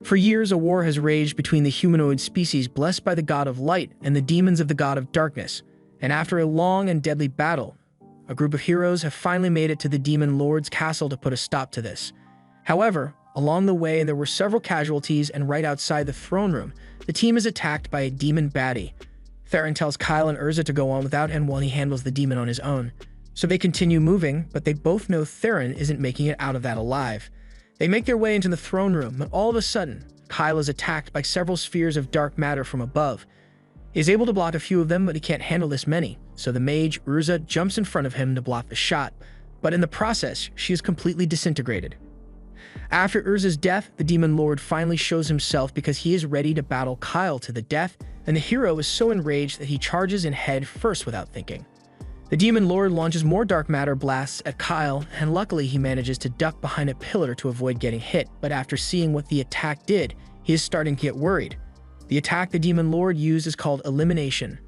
For years, a war has raged between the humanoid species blessed by the god of light and the demons of the god of darkness, and after a long and deadly battle, a group of heroes have finally made it to the Demon Lord's castle to put a stop to this. However, along the way, there were several casualties, and right outside the throne room, the team is attacked by a demon baddie. Theron tells Kyle and Urza to go on without him while he handles the demon on his own. So they continue moving, but they both know Theron isn't making it out of that alive. They make their way into the throne room, but all of a sudden, Kyle is attacked by several spheres of dark matter from above. He is able to block a few of them, but he can't handle this many, so the mage, Urza, jumps in front of him to block the shot, but in the process, she is completely disintegrated. After Urza's death, the Demon Lord finally shows himself because he is ready to battle Kyle to the death, and the hero is so enraged that he charges in head first without thinking. The Demon Lord launches more dark matter blasts at Kyle, and luckily he manages to duck behind a pillar to avoid getting hit, but after seeing what the attack did, he is starting to get worried. The attack the Demon Lord used is called Elimination,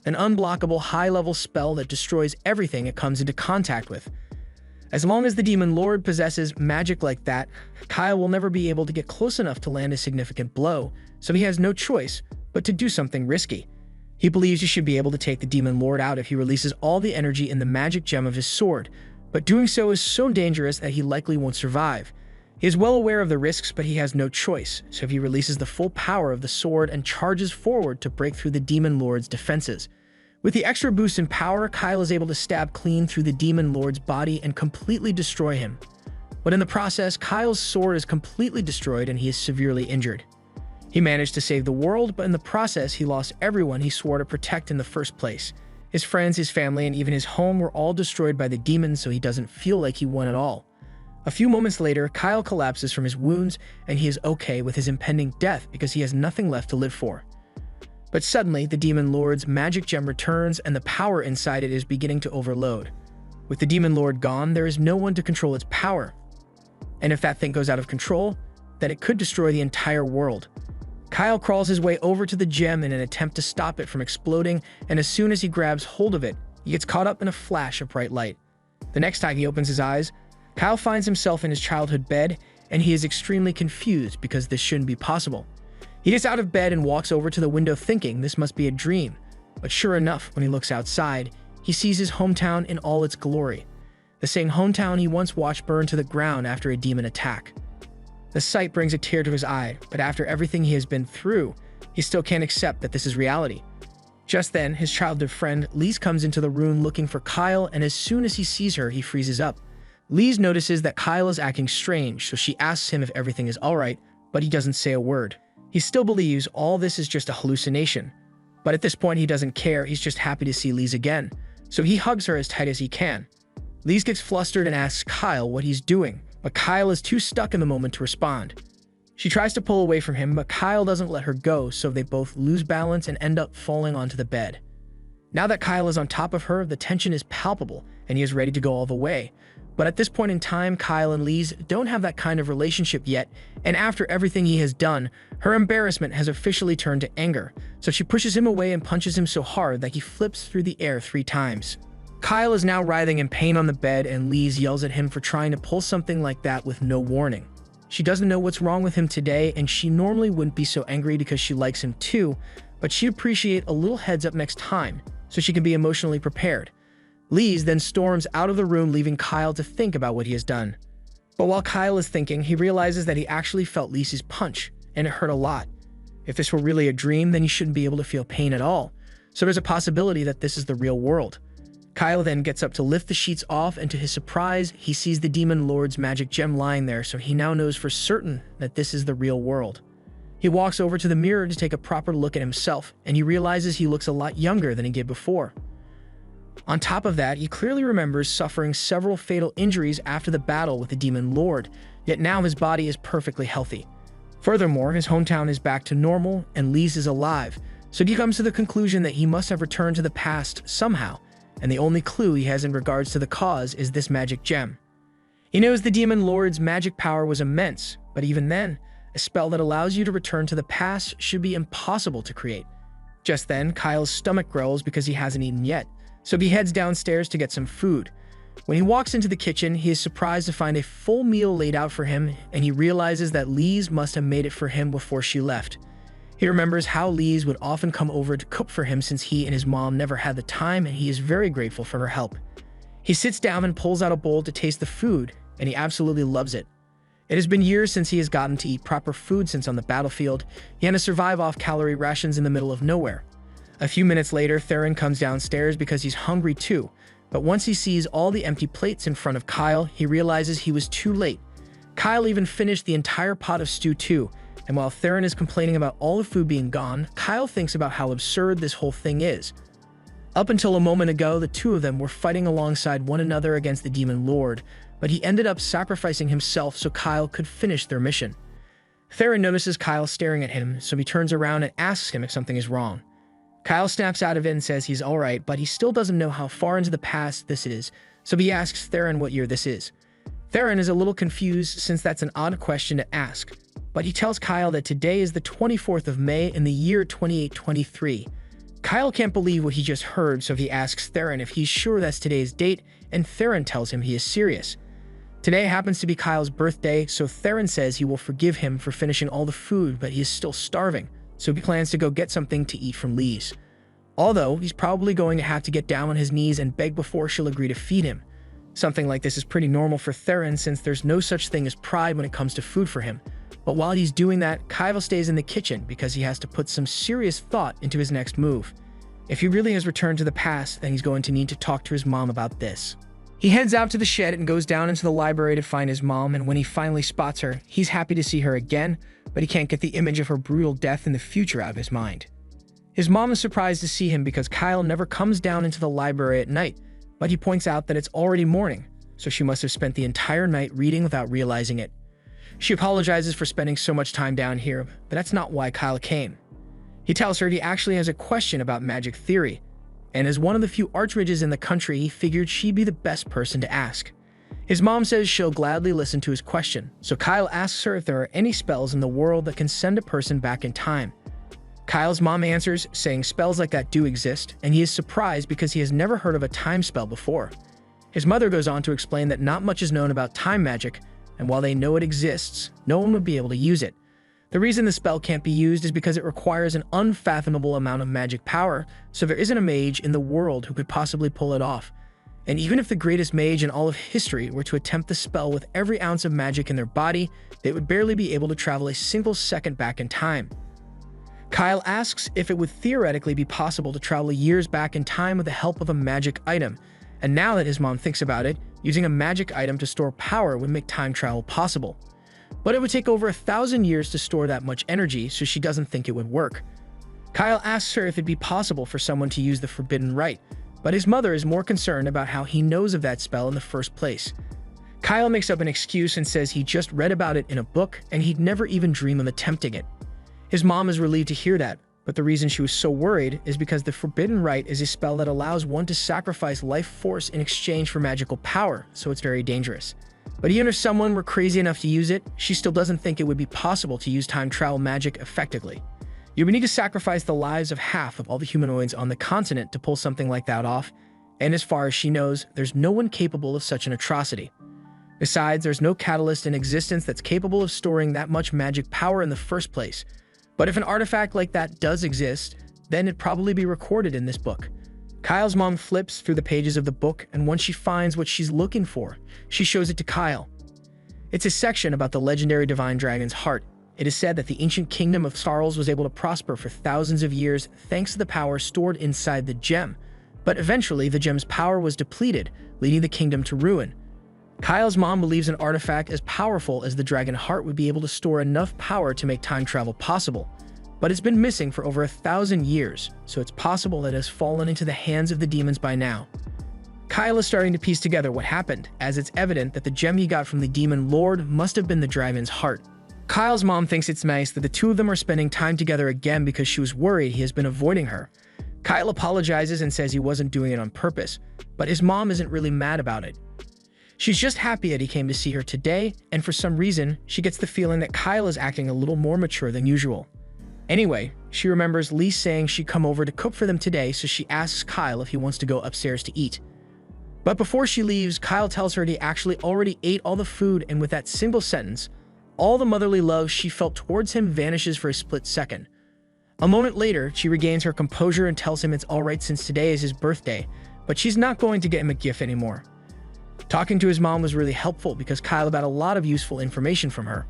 an unblockable high-level spell that destroys everything it comes into contact with. As long as the Demon Lord possesses magic like that, Kyle will never be able to get close enough to land a significant blow, so he has no choice but to do something risky. He believes he should be able to take the Demon Lord out if he releases all the energy in the magic gem of his sword, but doing so is so dangerous that he likely won't survive. He is well aware of the risks, but he has no choice, so he releases the full power of the sword and charges forward to break through the Demon Lord's defenses. With the extra boost in power, Kyle is able to stab clean through the Demon Lord's body and completely destroy him. But in the process, Kyle's sword is completely destroyed and he is severely injured. He managed to save the world, but in the process, he lost everyone he swore to protect in the first place. His friends, his family, and even his home were all destroyed by the demons, so he doesn't feel like he won at all. A few moments later, Kyle collapses from his wounds, and he is okay with his impending death because he has nothing left to live for. But suddenly, the Demon Lord's magic gem returns, and the power inside it is beginning to overload. With the Demon Lord gone, there is no one to control its power. And if that thing goes out of control, then it could destroy the entire world. Kyle crawls his way over to the gem in an attempt to stop it from exploding, and as soon as he grabs hold of it, he gets caught up in a flash of bright light. The next time he opens his eyes, Kyle finds himself in his childhood bed, and he is extremely confused because this shouldn't be possible. He gets out of bed and walks over to the window thinking this must be a dream, but sure enough, when he looks outside, he sees his hometown in all its glory. The same hometown he once watched burn to the ground after a demon attack. The sight brings a tear to his eye, but after everything he has been through, he still can't accept that this is reality. Just then, his childhood friend, Lise, comes into the room looking for Kyle, and as soon as he sees her, he freezes up. Lise notices that Kyle is acting strange, so she asks him if everything is alright, but he doesn't say a word. He still believes all this is just a hallucination, but at this point he doesn't care, he's just happy to see Lise again, so he hugs her as tight as he can. Lise gets flustered and asks Kyle what he's doing, but Kyle is too stuck in the moment to respond. She tries to pull away from him, but Kyle doesn't let her go, so they both lose balance and end up falling onto the bed. Now that Kyle is on top of her, the tension is palpable, and he is ready to go all the way. But at this point in time, Kyle and Lise don't have that kind of relationship yet, and after everything he has done, her embarrassment has officially turned to anger, so she pushes him away and punches him so hard that he flips through the air 3 times. Kyle is now writhing in pain on the bed, and Lise yells at him for trying to pull something like that with no warning. She doesn't know what's wrong with him today, and she normally wouldn't be so angry because she likes him too, but she'd appreciate a little heads up next time, so she can be emotionally prepared. Lise then storms out of the room, leaving Kyle to think about what he has done. But while Kyle is thinking, he realizes that he actually felt Lise's punch, and it hurt a lot. If this were really a dream, then he shouldn't be able to feel pain at all, so there's a possibility that this is the real world. Kyle then gets up to lift the sheets off, and to his surprise, he sees the Demon Lord's magic gem lying there, so he now knows for certain that this is the real world. He walks over to the mirror to take a proper look at himself, and he realizes he looks a lot younger than he did before. On top of that, he clearly remembers suffering several fatal injuries after the battle with the Demon Lord, yet now his body is perfectly healthy. Furthermore, his hometown is back to normal, and Lise is alive, so he comes to the conclusion that he must have returned to the past somehow, and the only clue he has in regards to the cause is this magic gem. He knows the Demon Lord's magic power was immense, but even then, a spell that allows you to return to the past should be impossible to create. Just then, Kyle's stomach growls because he hasn't eaten yet, so he heads downstairs to get some food. When he walks into the kitchen, he is surprised to find a full meal laid out for him, and he realizes that Lise must have made it for him before she left. He remembers how Lise would often come over to cook for him since he and his mom never had the time, and he is very grateful for her help. He sits down and pulls out a bowl to taste the food, and he absolutely loves it. It has been years since he has gotten to eat proper food since on the battlefield. He had to survive off calorie rations in the middle of nowhere. A few minutes later, Theron comes downstairs because he's hungry too, but once he sees all the empty plates in front of Kyle, he realizes he was too late. Kyle even finished the entire pot of stew too, and while Theron is complaining about all the food being gone, Kyle thinks about how absurd this whole thing is. Up until a moment ago, the two of them were fighting alongside one another against the Demon Lord, but he ended up sacrificing himself so Kyle could finish their mission. Theron notices Kyle staring at him, so he turns around and asks him if something is wrong. Kyle snaps out of it and says he's alright, but he still doesn't know how far into the past this is, so he asks Theron what year this is. Theron is a little confused since that's an odd question to ask, but he tells Kyle that today is the 24th of May in the year 2823. Kyle can't believe what he just heard, so he asks Theron if he's sure that's today's date, and Theron tells him he is serious. Today happens to be Kyle's birthday, so Theron says he will forgive him for finishing all the food, but he is still starving, so he plans to go get something to eat from Lise. Although, he's probably going to have to get down on his knees and beg before she'll agree to feed him. Something like this is pretty normal for Theron since there's no such thing as pride when it comes to food for him. But while he's doing that, Kyle stays in the kitchen because he has to put some serious thought into his next move. If he really has returned to the past, then he's going to need to talk to his mom about this. He heads out to the shed and goes down into the library to find his mom, and when he finally spots her, he's happy to see her again, but he can't get the image of her brutal death in the future out of his mind. His mom is surprised to see him because Kyle never comes down into the library at night, but he points out that it's already morning, so she must have spent the entire night reading without realizing it. She apologizes for spending so much time down here, but that's not why Kyle came. He tells her he actually has a question about magic theory, and as one of the few archmages in the country, he figured she'd be the best person to ask. His mom says she'll gladly listen to his question, so Kyle asks her if there are any spells in the world that can send a person back in time. Kyle's mom answers, saying spells like that do exist, and he is surprised because he has never heard of a time spell before. His mother goes on to explain that not much is known about time magic, and while they know it exists, no one would be able to use it. The reason the spell can't be used is because it requires an unfathomable amount of magic power, so there isn't a mage in the world who could possibly pull it off. And even if the greatest mage in all of history were to attempt the spell with every ounce of magic in their body, they would barely be able to travel a single second back in time. Kyle asks if it would theoretically be possible to travel years back in time with the help of a magic item, and now that his mom thinks about it, using a magic item to store power would make time travel possible. But it would take over 1,000 years to store that much energy, so she doesn't think it would work. Kyle asks her if it'd be possible for someone to use the Forbidden Rite, but his mother is more concerned about how he knows of that spell in the first place. Kyle makes up an excuse and says he just read about it in a book and he'd never even dream of attempting it. His mom is relieved to hear that, but the reason she was so worried is because the Forbidden Rite is a spell that allows one to sacrifice life force in exchange for magical power, so it's very dangerous. But even if someone were crazy enough to use it, she still doesn't think it would be possible to use time travel magic effectively. You would need to sacrifice the lives of half of all the humanoids on the continent to pull something like that off, and as far as she knows, there's no one capable of such an atrocity. Besides, there's no catalyst in existence that's capable of storing that much magic power in the first place. But if an artifact like that does exist, then it'd probably be recorded in this book. Kyle's mom flips through the pages of the book, and once she finds what she's looking for, she shows it to Kyle. It's a section about the legendary divine dragon's heart. It is said that the ancient kingdom of Sarles was able to prosper for thousands of years thanks to the power stored inside the gem, but eventually the gem's power was depleted, leading the kingdom to ruin. Kyle's mom believes an artifact as powerful as the dragon heart would be able to store enough power to make time travel possible, but it's been missing for over 1,000 years, so it's possible that it has fallen into the hands of the demons by now. Kyle is starting to piece together what happened, as it's evident that the gem he got from the demon lord must have been the dragon's heart. Kyle's mom thinks it's nice that the two of them are spending time together again because she was worried he has been avoiding her. Kyle apologizes and says he wasn't doing it on purpose, but his mom isn't really mad about it. She's just happy that he came to see her today, and for some reason, she gets the feeling that Kyle is acting a little more mature than usual. Anyway, she remembers Lise saying she'd come over to cook for them today, so she asks Kyle if he wants to go upstairs to eat. But before she leaves, Kyle tells her he actually already ate all the food, and with that single sentence, all the motherly love she felt towards him vanishes for a split second. A moment later, she regains her composure and tells him it's alright since today is his birthday, but she's not going to get him a gift anymore. Talking to his mom was really helpful because Kyle got a lot of useful information from her.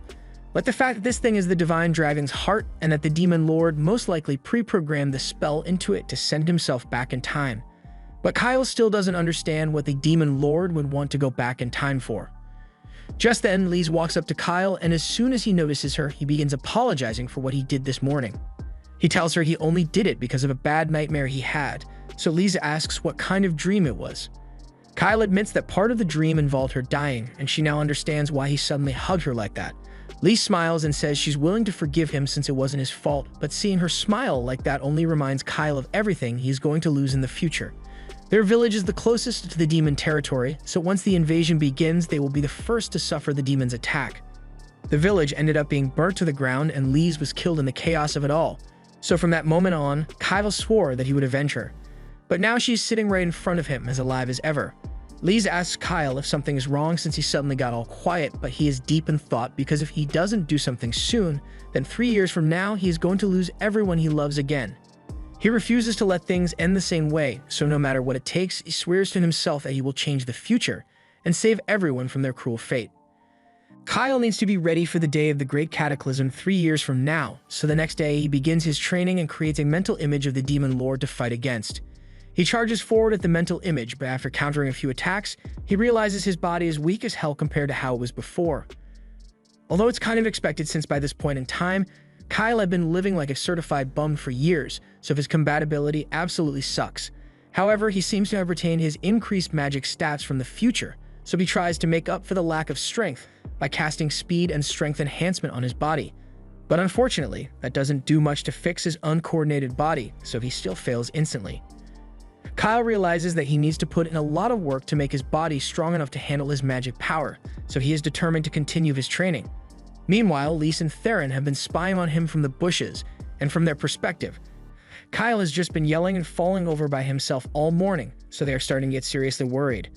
Like the fact that this thing is the Divine Dragon's heart and that the Demon Lord most likely pre-programmed the spell into it to send himself back in time. But Kyle still doesn't understand what the Demon Lord would want to go back in time for. Just then, Lise walks up to Kyle, and as soon as he notices her, he begins apologizing for what he did this morning. He tells her he only did it because of a bad nightmare he had, so Lise asks what kind of dream it was. Kyle admits that part of the dream involved her dying, and she now understands why he suddenly hugged her like that. Lise smiles and says she's willing to forgive him since it wasn't his fault, but seeing her smile like that only reminds Kyle of everything he's going to lose in the future. Their village is the closest to the demon territory, so once the invasion begins, they will be the first to suffer the demon's attack. The village ended up being burnt to the ground, and Lise was killed in the chaos of it all. So from that moment on, Kyle swore that he would avenge her. But now she's sitting right in front of him, as alive as ever. Lise asks Kyle if something is wrong since he suddenly got all quiet, but he is deep in thought because if he doesn't do something soon, then 3 years from now he is going to lose everyone he loves again. He refuses to let things end the same way, so no matter what it takes, he swears to himself that he will change the future and save everyone from their cruel fate. Kyle needs to be ready for the day of the Great Cataclysm 3 years from now, so the next day he begins his training and creates a mental image of the Demon Lord to fight against. He charges forward at the mental image, but after countering a few attacks, he realizes his body is weak as hell compared to how it was before. Although it's kind of expected since by this point in time, Kyle had been living like a certified bum for years, so his compatibility absolutely sucks. However, he seems to have retained his increased magic stats from the future, so he tries to make up for the lack of strength by casting speed and strength enhancement on his body. But unfortunately, that doesn't do much to fix his uncoordinated body, so he still fails instantly. Kyle realizes that he needs to put in a lot of work to make his body strong enough to handle his magic power, so he is determined to continue his training. Meanwhile, Lise and Theron have been spying on him from the bushes, and from their perspective, Kyle has just been yelling and falling over by himself all morning, so they are starting to get seriously worried.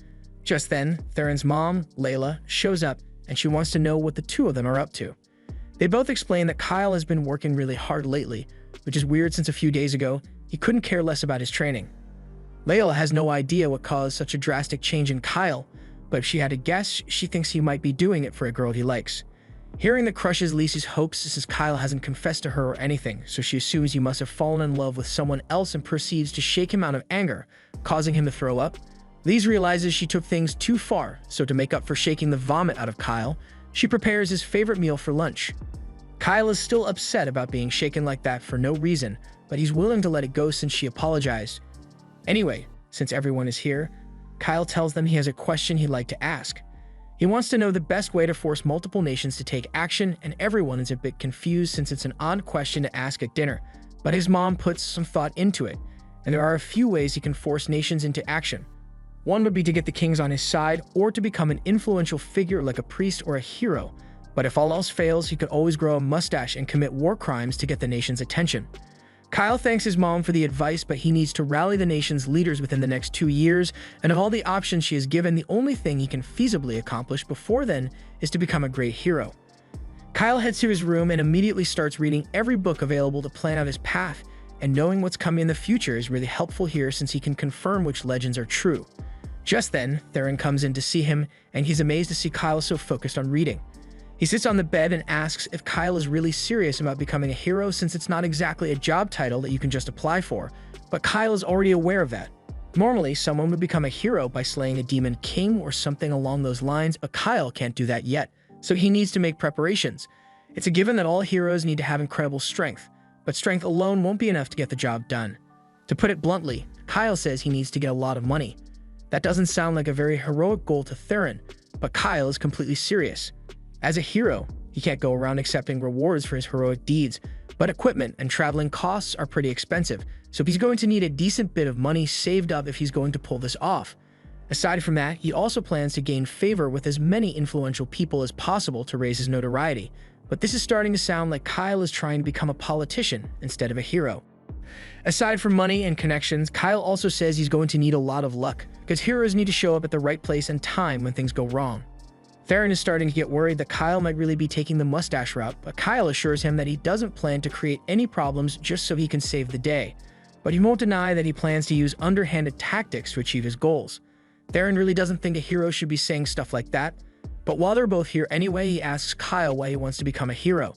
Just then, Theron's mom, Layla, shows up, and she wants to know what the two of them are up to. They both explain that Kyle has been working really hard lately, which is weird since a few days ago, he couldn't care less about his training. Layla has no idea what caused such a drastic change in Kyle, but if she had to guess, she thinks he might be doing it for a girl he likes. Hearing that crushes Lisa's hopes since Kyle hasn't confessed to her or anything, so she assumes he must have fallen in love with someone else and proceeds to shake him out of anger, causing him to throw up. Lise realizes she took things too far, so to make up for shaking the vomit out of Kyle, she prepares his favorite meal for lunch. Kyle is still upset about being shaken like that for no reason, but he's willing to let it go since she apologized. Anyway, since everyone is here, Kyle tells them he has a question he'd like to ask. He wants to know the best way to force multiple nations to take action, and everyone is a bit confused since it's an odd question to ask at dinner, but his mom puts some thought into it, and there are a few ways he can force nations into action. One would be to get the kings on his side, or to become an influential figure like a priest or a hero, but if all else fails, he could always grow a mustache and commit war crimes to get the nation's attention. Kyle thanks his mom for the advice, but he needs to rally the nation's leaders within the next 2 years, and of all the options she has given, the only thing he can feasibly accomplish before then is to become a great hero. Kyle heads to his room and immediately starts reading every book available to plan out his path, and knowing what's coming in the future is really helpful here since he can confirm which legends are true. Just then, Theron comes in to see him, and he's amazed to see Kyle so focused on reading. He sits on the bed and asks if Kyle is really serious about becoming a hero since it's not exactly a job title that you can just apply for, but Kyle is already aware of that. Normally, someone would become a hero by slaying a demon king or something along those lines, but Kyle can't do that yet, so he needs to make preparations. It's a given that all heroes need to have incredible strength, but strength alone won't be enough to get the job done. To put it bluntly, Kyle says he needs to get a lot of money. That doesn't sound like a very heroic goal to Theron, but Kyle is completely serious. As a hero, he can't go around accepting rewards for his heroic deeds, but equipment and traveling costs are pretty expensive, so he's going to need a decent bit of money saved up if he's going to pull this off. Aside from that, he also plans to gain favor with as many influential people as possible to raise his notoriety, but this is starting to sound like Kyle is trying to become a politician instead of a hero. Aside from money and connections, Kyle also says he's going to need a lot of luck, because heroes need to show up at the right place and time when things go wrong. Theron is starting to get worried that Kyle might really be taking the mustache route, but Kyle assures him that he doesn't plan to create any problems just so he can save the day. But he won't deny that he plans to use underhanded tactics to achieve his goals. Theron really doesn't think a hero should be saying stuff like that, but while they're both here anyway, he asks Kyle why he wants to become a hero.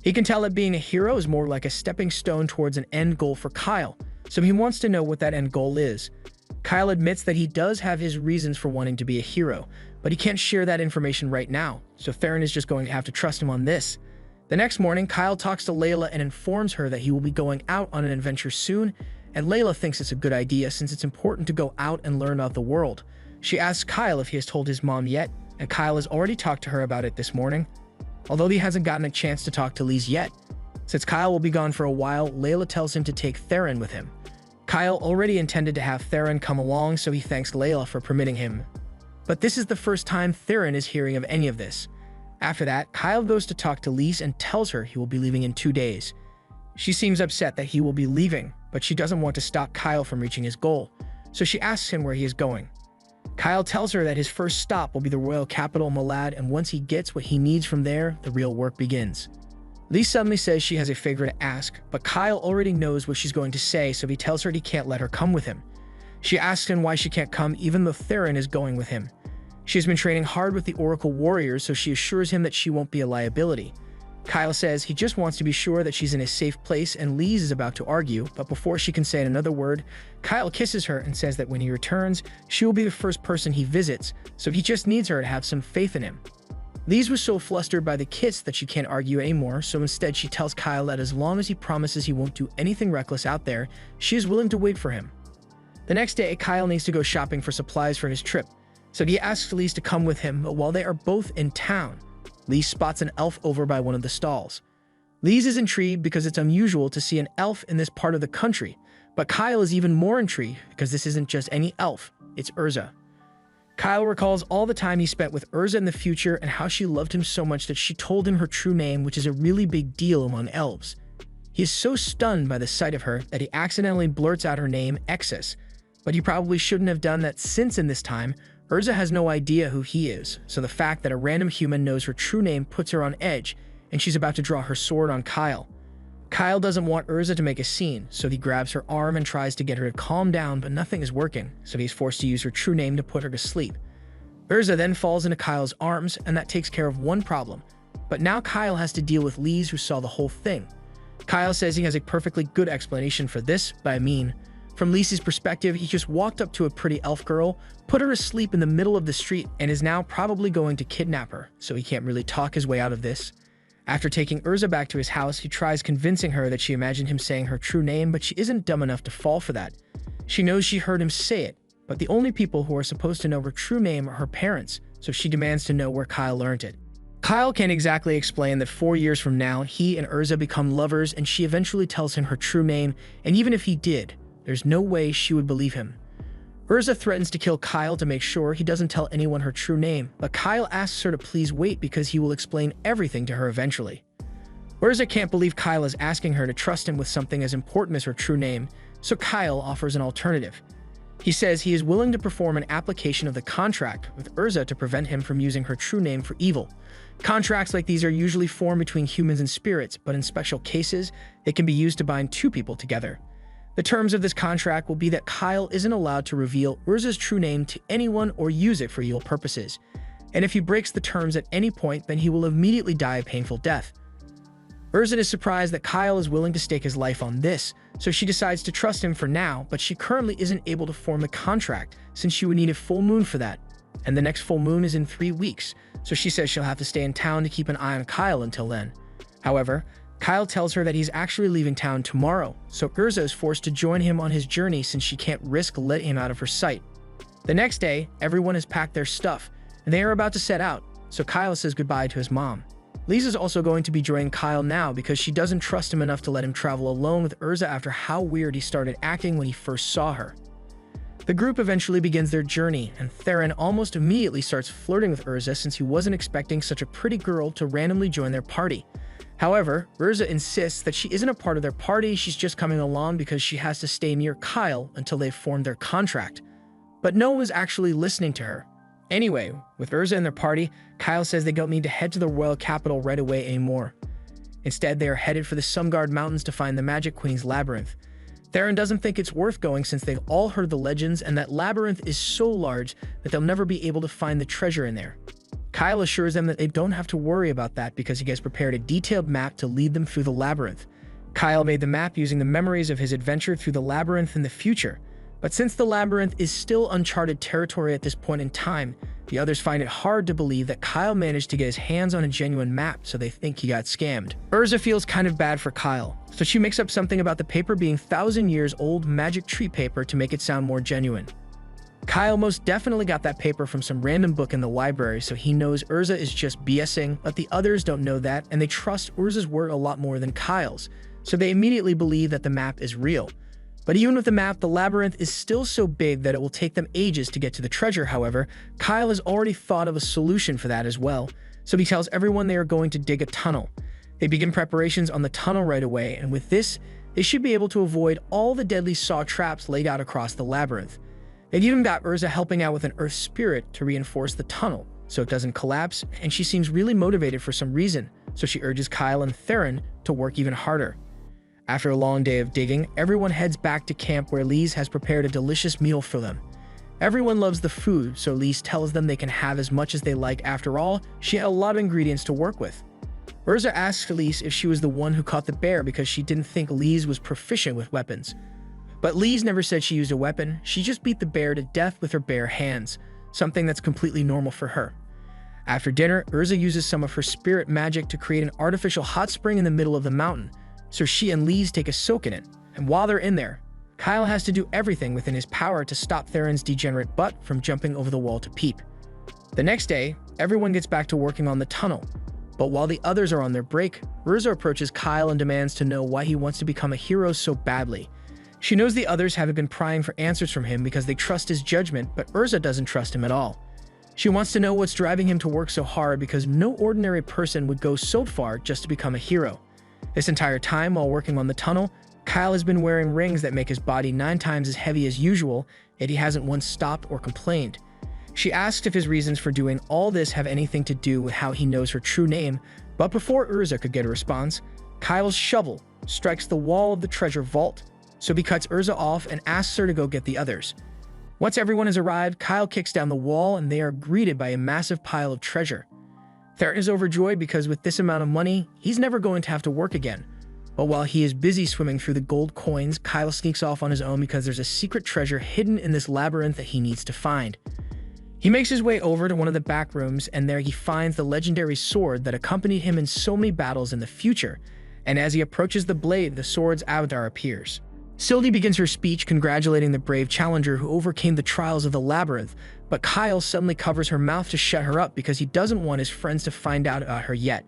He can tell that being a hero is more like a stepping stone towards an end goal for Kyle, so he wants to know what that end goal is. Kyle admits that he does have his reasons for wanting to be a hero, but he can't share that information right now, so Theron is just going to have to trust him on this. The next morning, Kyle talks to Layla and informs her that he will be going out on an adventure soon, and Layla thinks it's a good idea since it's important to go out and learn about the world. She asks Kyle if he has told his mom yet, and Kyle has already talked to her about it this morning, although he hasn't gotten a chance to talk to Lise yet. Since Kyle will be gone for a while, Layla tells him to take Theron with him. Kyle already intended to have Theron come along, so he thanks Layla for permitting him. But this is the first time Theron is hearing of any of this. After that, Kyle goes to talk to Lise and tells her he will be leaving in 2 days. She seems upset that he will be leaving, but she doesn't want to stop Kyle from reaching his goal, so she asks him where he is going. Kyle tells her that his first stop will be the royal capital Malad, and once he gets what he needs from there, the real work begins. Lise suddenly says she has a favor to ask, but Kyle already knows what she's going to say, so he tells her he can't let her come with him. She asks him why she can't come even though Theron is going with him. She has been training hard with the Oracle Warriors, so she assures him that she won't be a liability. Kyle says he just wants to be sure that she's in a safe place, and Lise is about to argue, but before she can say another word, Kyle kisses her and says that when he returns, she will be the first person he visits, so he just needs her to have some faith in him. Lise was so flustered by the kiss that she can't argue anymore, so instead she tells Kyle that as long as he promises he won't do anything reckless out there, she is willing to wait for him. The next day, Kyle needs to go shopping for supplies for his trip, so he asks Lise to come with him, but while they are both in town, Lise spots an elf over by one of the stalls. Lise is intrigued because it's unusual to see an elf in this part of the country, but Kyle is even more intrigued because this isn't just any elf, it's Urza. Kyle recalls all the time he spent with Urza in the future and how she loved him so much that she told him her true name, which is a really big deal among elves. He is so stunned by the sight of her that he accidentally blurts out her name, Exis, but he probably shouldn't have done that since in this time, Urza has no idea who he is, so the fact that a random human knows her true name puts her on edge, and she's about to draw her sword on Kyle. Kyle doesn't want Urza to make a scene, so he grabs her arm and tries to get her to calm down, but nothing is working, so he's forced to use her true name to put her to sleep. Urza then falls into Kyle's arms, and that takes care of one problem, but now Kyle has to deal with Lise, who saw the whole thing. Kyle says he has a perfectly good explanation for this, but I mean, from Lise's perspective, he just walked up to a pretty elf girl, put her asleep in the middle of the street, and is now probably going to kidnap her, so he can't really talk his way out of this. After taking Urza back to his house, he tries convincing her that she imagined him saying her true name, but she isn't dumb enough to fall for that. She knows she heard him say it, but the only people who are supposed to know her true name are her parents, so she demands to know where Kyle learned it. Kyle can't exactly explain that 4 years from now, he and Urza become lovers, and she eventually tells him her true name, and even if he did, there's no way she would believe him. Urza threatens to kill Kyle to make sure he doesn't tell anyone her true name, but Kyle asks her to please wait because he will explain everything to her eventually. Urza can't believe Kyle is asking her to trust him with something as important as her true name, so Kyle offers an alternative. He says he is willing to perform an application of the contract with Urza to prevent him from using her true name for evil. Contracts like these are usually formed between humans and spirits, but in special cases, they can be used to bind two people together. The terms of this contract will be that Kyle isn't allowed to reveal Urza's true name to anyone or use it for evil purposes, and if he breaks the terms at any point, then he will immediately die a painful death. Urza is surprised that Kyle is willing to stake his life on this, so she decides to trust him for now, but she currently isn't able to form the contract since she would need a full moon for that, and the next full moon is in 3 weeks, so she says she'll have to stay in town to keep an eye on Kyle until then. However, Kyle tells her that he's actually leaving town tomorrow, so Urza is forced to join him on his journey since she can't risk letting him out of her sight. The next day, everyone has packed their stuff, and they are about to set out, so Kyle says goodbye to his mom. Lise is also going to be joining Kyle now because she doesn't trust him enough to let him travel alone with Urza after how weird he started acting when he first saw her. The group eventually begins their journey, and Theron almost immediately starts flirting with Urza since he wasn't expecting such a pretty girl to randomly join their party. However, Urza insists that she isn't a part of their party, she's just coming along because she has to stay near Kyle until they've formed their contract. But no one was actually listening to her. Anyway, with Urza and their party, Kyle says they don't need to head to the royal capital right away anymore. Instead, they are headed for the Sumgard Mountains to find the Magic Queen's labyrinth. Theron doesn't think it's worth going since they've all heard the legends and that labyrinth is so large that they'll never be able to find the treasure in there. Kyle assures them that they don't have to worry about that because he has prepared a detailed map to lead them through the labyrinth. Kyle made the map using the memories of his adventure through the labyrinth in the future. But since the labyrinth is still uncharted territory at this point in time, the others find it hard to believe that Kyle managed to get his hands on a genuine map, so they think he got scammed. Urza feels kind of bad for Kyle, so she makes up something about the paper being 1,000 years old magic tree paper to make it sound more genuine. Kyle most definitely got that paper from some random book in the library, so he knows Urza is just BSing, but the others don't know that, and they trust Urza's word a lot more than Kyle's, so they immediately believe that the map is real. But even with the map, the labyrinth is still so big that it will take them ages to get to the treasure. However, Kyle has already thought of a solution for that as well, so he tells everyone they are going to dig a tunnel. They begin preparations on the tunnel right away, and with this, they should be able to avoid all the deadly saw traps laid out across the labyrinth. They've even got Urza helping out with an earth spirit to reinforce the tunnel, so it doesn't collapse, and she seems really motivated for some reason, so she urges Kyle and Theron to work even harder. After a long day of digging, everyone heads back to camp where Lise has prepared a delicious meal for them. Everyone loves the food, so Lise tells them they can have as much as they like. After all, she had a lot of ingredients to work with. Urza asks Lise if she was the one who caught the bear because she didn't think Lise was proficient with weapons. But Lise never said she used a weapon, she just beat the bear to death with her bare hands, something that's completely normal for her. After dinner, Urza uses some of her spirit magic to create an artificial hot spring in the middle of the mountain, so she and Lise take a soak in it, and while they're in there, Kyle has to do everything within his power to stop Theron's degenerate butt from jumping over the wall to peep. The next day, everyone gets back to working on the tunnel, but while the others are on their break, Urza approaches Kyle and demands to know why he wants to become a hero so badly. She knows the others haven't been prying for answers from him because they trust his judgment, but Urza doesn't trust him at all. She wants to know what's driving him to work so hard because no ordinary person would go so far just to become a hero. This entire time while working on the tunnel, Kyle has been wearing rings that make his body 9 times as heavy as usual, yet he hasn't once stopped or complained. She asks if his reasons for doing all this have anything to do with how he knows her true name, but before Urza could get a response, Kyle's shovel strikes the wall of the treasure vault, so he cuts Urza off and asks her to go get the others. Once everyone has arrived, Kyle kicks down the wall and they are greeted by a massive pile of treasure. Theron is overjoyed because with this amount of money, he's never going to have to work again. But while he is busy swimming through the gold coins, Kyle sneaks off on his own because there's a secret treasure hidden in this labyrinth that he needs to find. He makes his way over to one of the back rooms, and there he finds the legendary sword that accompanied him in so many battles in the future, and as he approaches the blade, the sword's avatar appears. Sylvie begins her speech congratulating the brave challenger who overcame the trials of the labyrinth, but Kyle suddenly covers her mouth to shut her up because he doesn't want his friends to find out about her yet.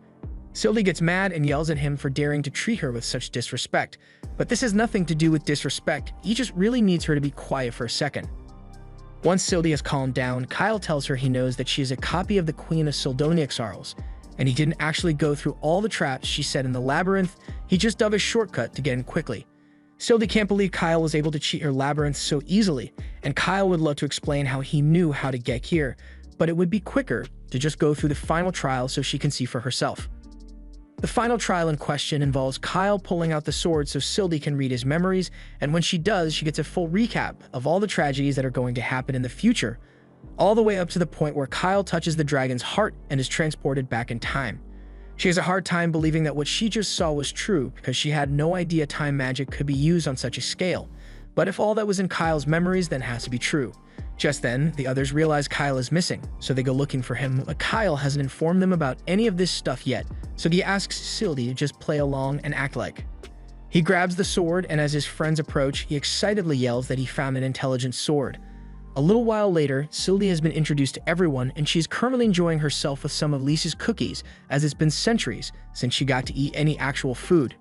Sylvie gets mad and yells at him for daring to treat her with such disrespect, but this has nothing to do with disrespect, he just really needs her to be quiet for a second. Once Sylvie has calmed down, Kyle tells her he knows that she is a copy of the Queen of Sildoniaxarles, and he didn't actually go through all the traps she set in the labyrinth, he just dug a shortcut to get in quickly. Sylvie can't believe Kyle was able to cheat her labyrinth so easily, and Kyle would love to explain how he knew how to get here, but it would be quicker to just go through the final trial so she can see for herself. The final trial in question involves Kyle pulling out the sword so Sylvie can read his memories, and when she does, she gets a full recap of all the tragedies that are going to happen in the future, all the way up to the point where Kyle touches the dragon's heart and is transported back in time. She has a hard time believing that what she just saw was true because she had no idea time magic could be used on such a scale. But if all that was in Kyle's memories, then it has to be true. Just then, the others realize Kyle is missing, so they go looking for him, but Kyle hasn't informed them about any of this stuff yet, so he asks Sylvie to just play along and act like. He grabs the sword, and as his friends approach, he excitedly yells that he found an intelligent sword. A little while later, Sylvie has been introduced to everyone, and she's currently enjoying herself with some of Lisa's cookies, as it's been centuries since she got to eat any actual food.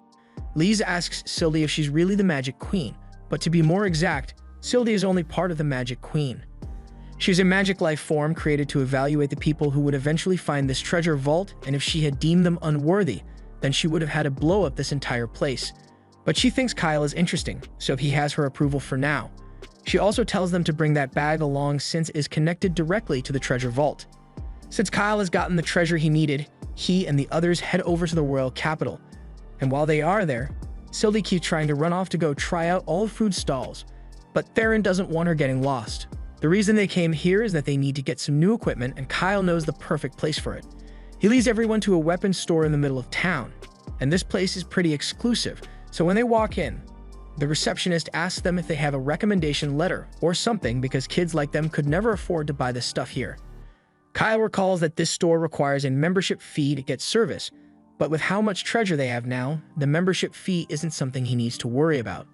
Lisa asks Sylvie if she's really the Magic Queen, but to be more exact, Sylvie is only part of the Magic Queen. She's a magic life form created to evaluate the people who would eventually find this treasure vault, and if she had deemed them unworthy, then she would have had to blow up this entire place. But she thinks Kyle is interesting, so he has her approval for now. She also tells them to bring that bag along since it is connected directly to the treasure vault. Since Kyle has gotten the treasure he needed, he and the others head over to the royal capital. And while they are there, Sylvie keeps trying to run off to go try out all the food stalls, but Theron doesn't want her getting lost. The reason they came here is that they need to get some new equipment, and Kyle knows the perfect place for it. He leads everyone to a weapons store in the middle of town, and this place is pretty exclusive, so when they walk in, the receptionist asks them if they have a recommendation letter or something because kids like them could never afford to buy this stuff here. Kyle recalls that this store requires a membership fee to get service, but with how much treasure they have now, the membership fee isn't something he needs to worry about.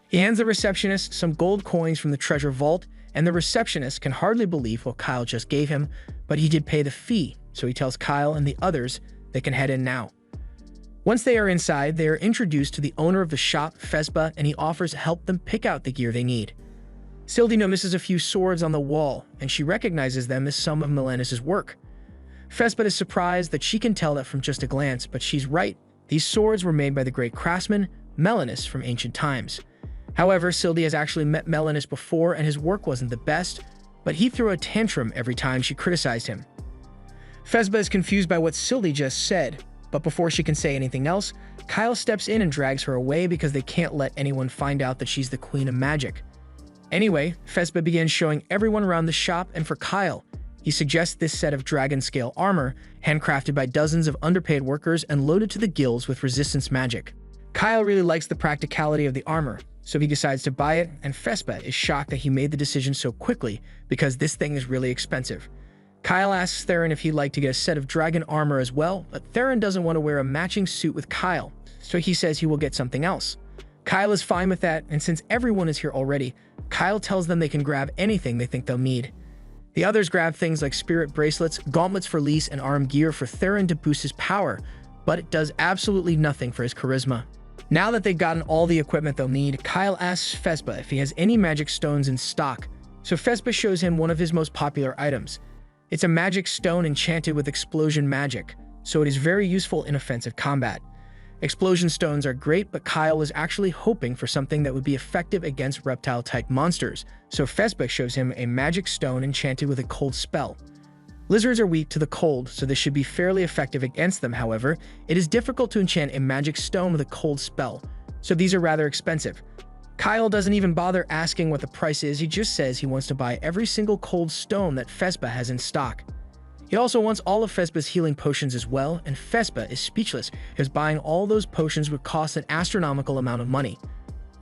He hands the receptionist some gold coins from the treasure vault, and the receptionist can hardly believe what Kyle just gave him, but he did pay the fee, so he tells Kyle and the others they can head in now. Once they are inside, they are introduced to the owner of the shop, Fezba, and he offers to help them pick out the gear they need. Sylvie notices a few swords on the wall, and she recognizes them as some of Melanis's work. Fezba is surprised that she can tell that from just a glance, but she's right. These swords were made by the great craftsman, Melanis, from ancient times. However, Sylvie has actually met Melanis before, and his work wasn't the best, but he threw a tantrum every time she criticized him. Fezba is confused by what Sylvie just said, but before she can say anything else, Kyle steps in and drags her away because they can't let anyone find out that she's the Queen of Magic. Anyway, Fezba begins showing everyone around the shop, and for Kyle, he suggests this set of dragon-scale armor, handcrafted by dozens of underpaid workers and loaded to the gills with resistance magic. Kyle really likes the practicality of the armor, so he decides to buy it, and Fezba is shocked that he made the decision so quickly because this thing is really expensive. Kyle asks Theron if he'd like to get a set of dragon armor as well, but Theron doesn't want to wear a matching suit with Kyle, so he says he will get something else. Kyle is fine with that, and since everyone is here already, Kyle tells them they can grab anything they think they'll need. The others grab things like spirit bracelets, gauntlets for Lys, and arm gear for Theron to boost his power, but it does absolutely nothing for his charisma. Now that they've gotten all the equipment they'll need, Kyle asks Fezba if he has any magic stones in stock, so Fezba shows him one of his most popular items. It's a magic stone enchanted with explosion magic, so it is very useful in offensive combat. Explosion stones are great, but Kyle is actually hoping for something that would be effective against reptile-type monsters, so Fezba shows him a magic stone enchanted with a cold spell. Lizards are weak to the cold, so this should be fairly effective against them. However, it is difficult to enchant a magic stone with a cold spell, so these are rather expensive. Kyle doesn't even bother asking what the price is, he just says he wants to buy every single cold stone that Fezba has in stock. He also wants all of Fezba's healing potions as well, and Fezba is speechless because buying all those potions would cost an astronomical amount of money.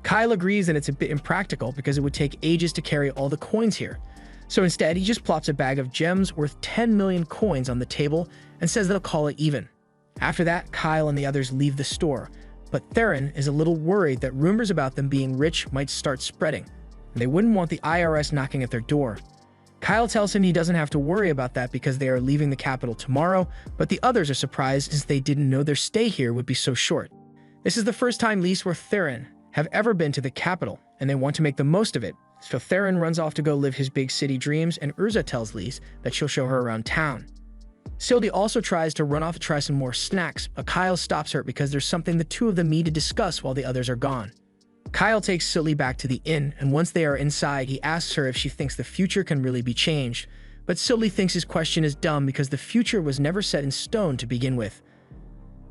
Kyle agrees that it's a bit impractical because it would take ages to carry all the coins here. So instead, he just plops a bag of gems worth 10 million coins on the table and says they'll call it even. After that, Kyle and the others leave the store, but Theron is a little worried that rumors about them being rich might start spreading, and they wouldn't want the IRS knocking at their door. Kyle tells him he doesn't have to worry about that because they are leaving the capital tomorrow, but the others are surprised as they didn't know their stay here would be so short. This is the first time Lys or Theron have ever been to the capital, and they want to make the most of it, so Theron runs off to go live his big city dreams, and Urza tells Lys that she'll show her around town. Sylvie also tries to run off to try some more snacks, but Kyle stops her because there's something the two of them need to discuss while the others are gone. Kyle takes Sylvie back to the inn, and once they are inside, he asks her if she thinks the future can really be changed, but Sylvie thinks his question is dumb because the future was never set in stone to begin with.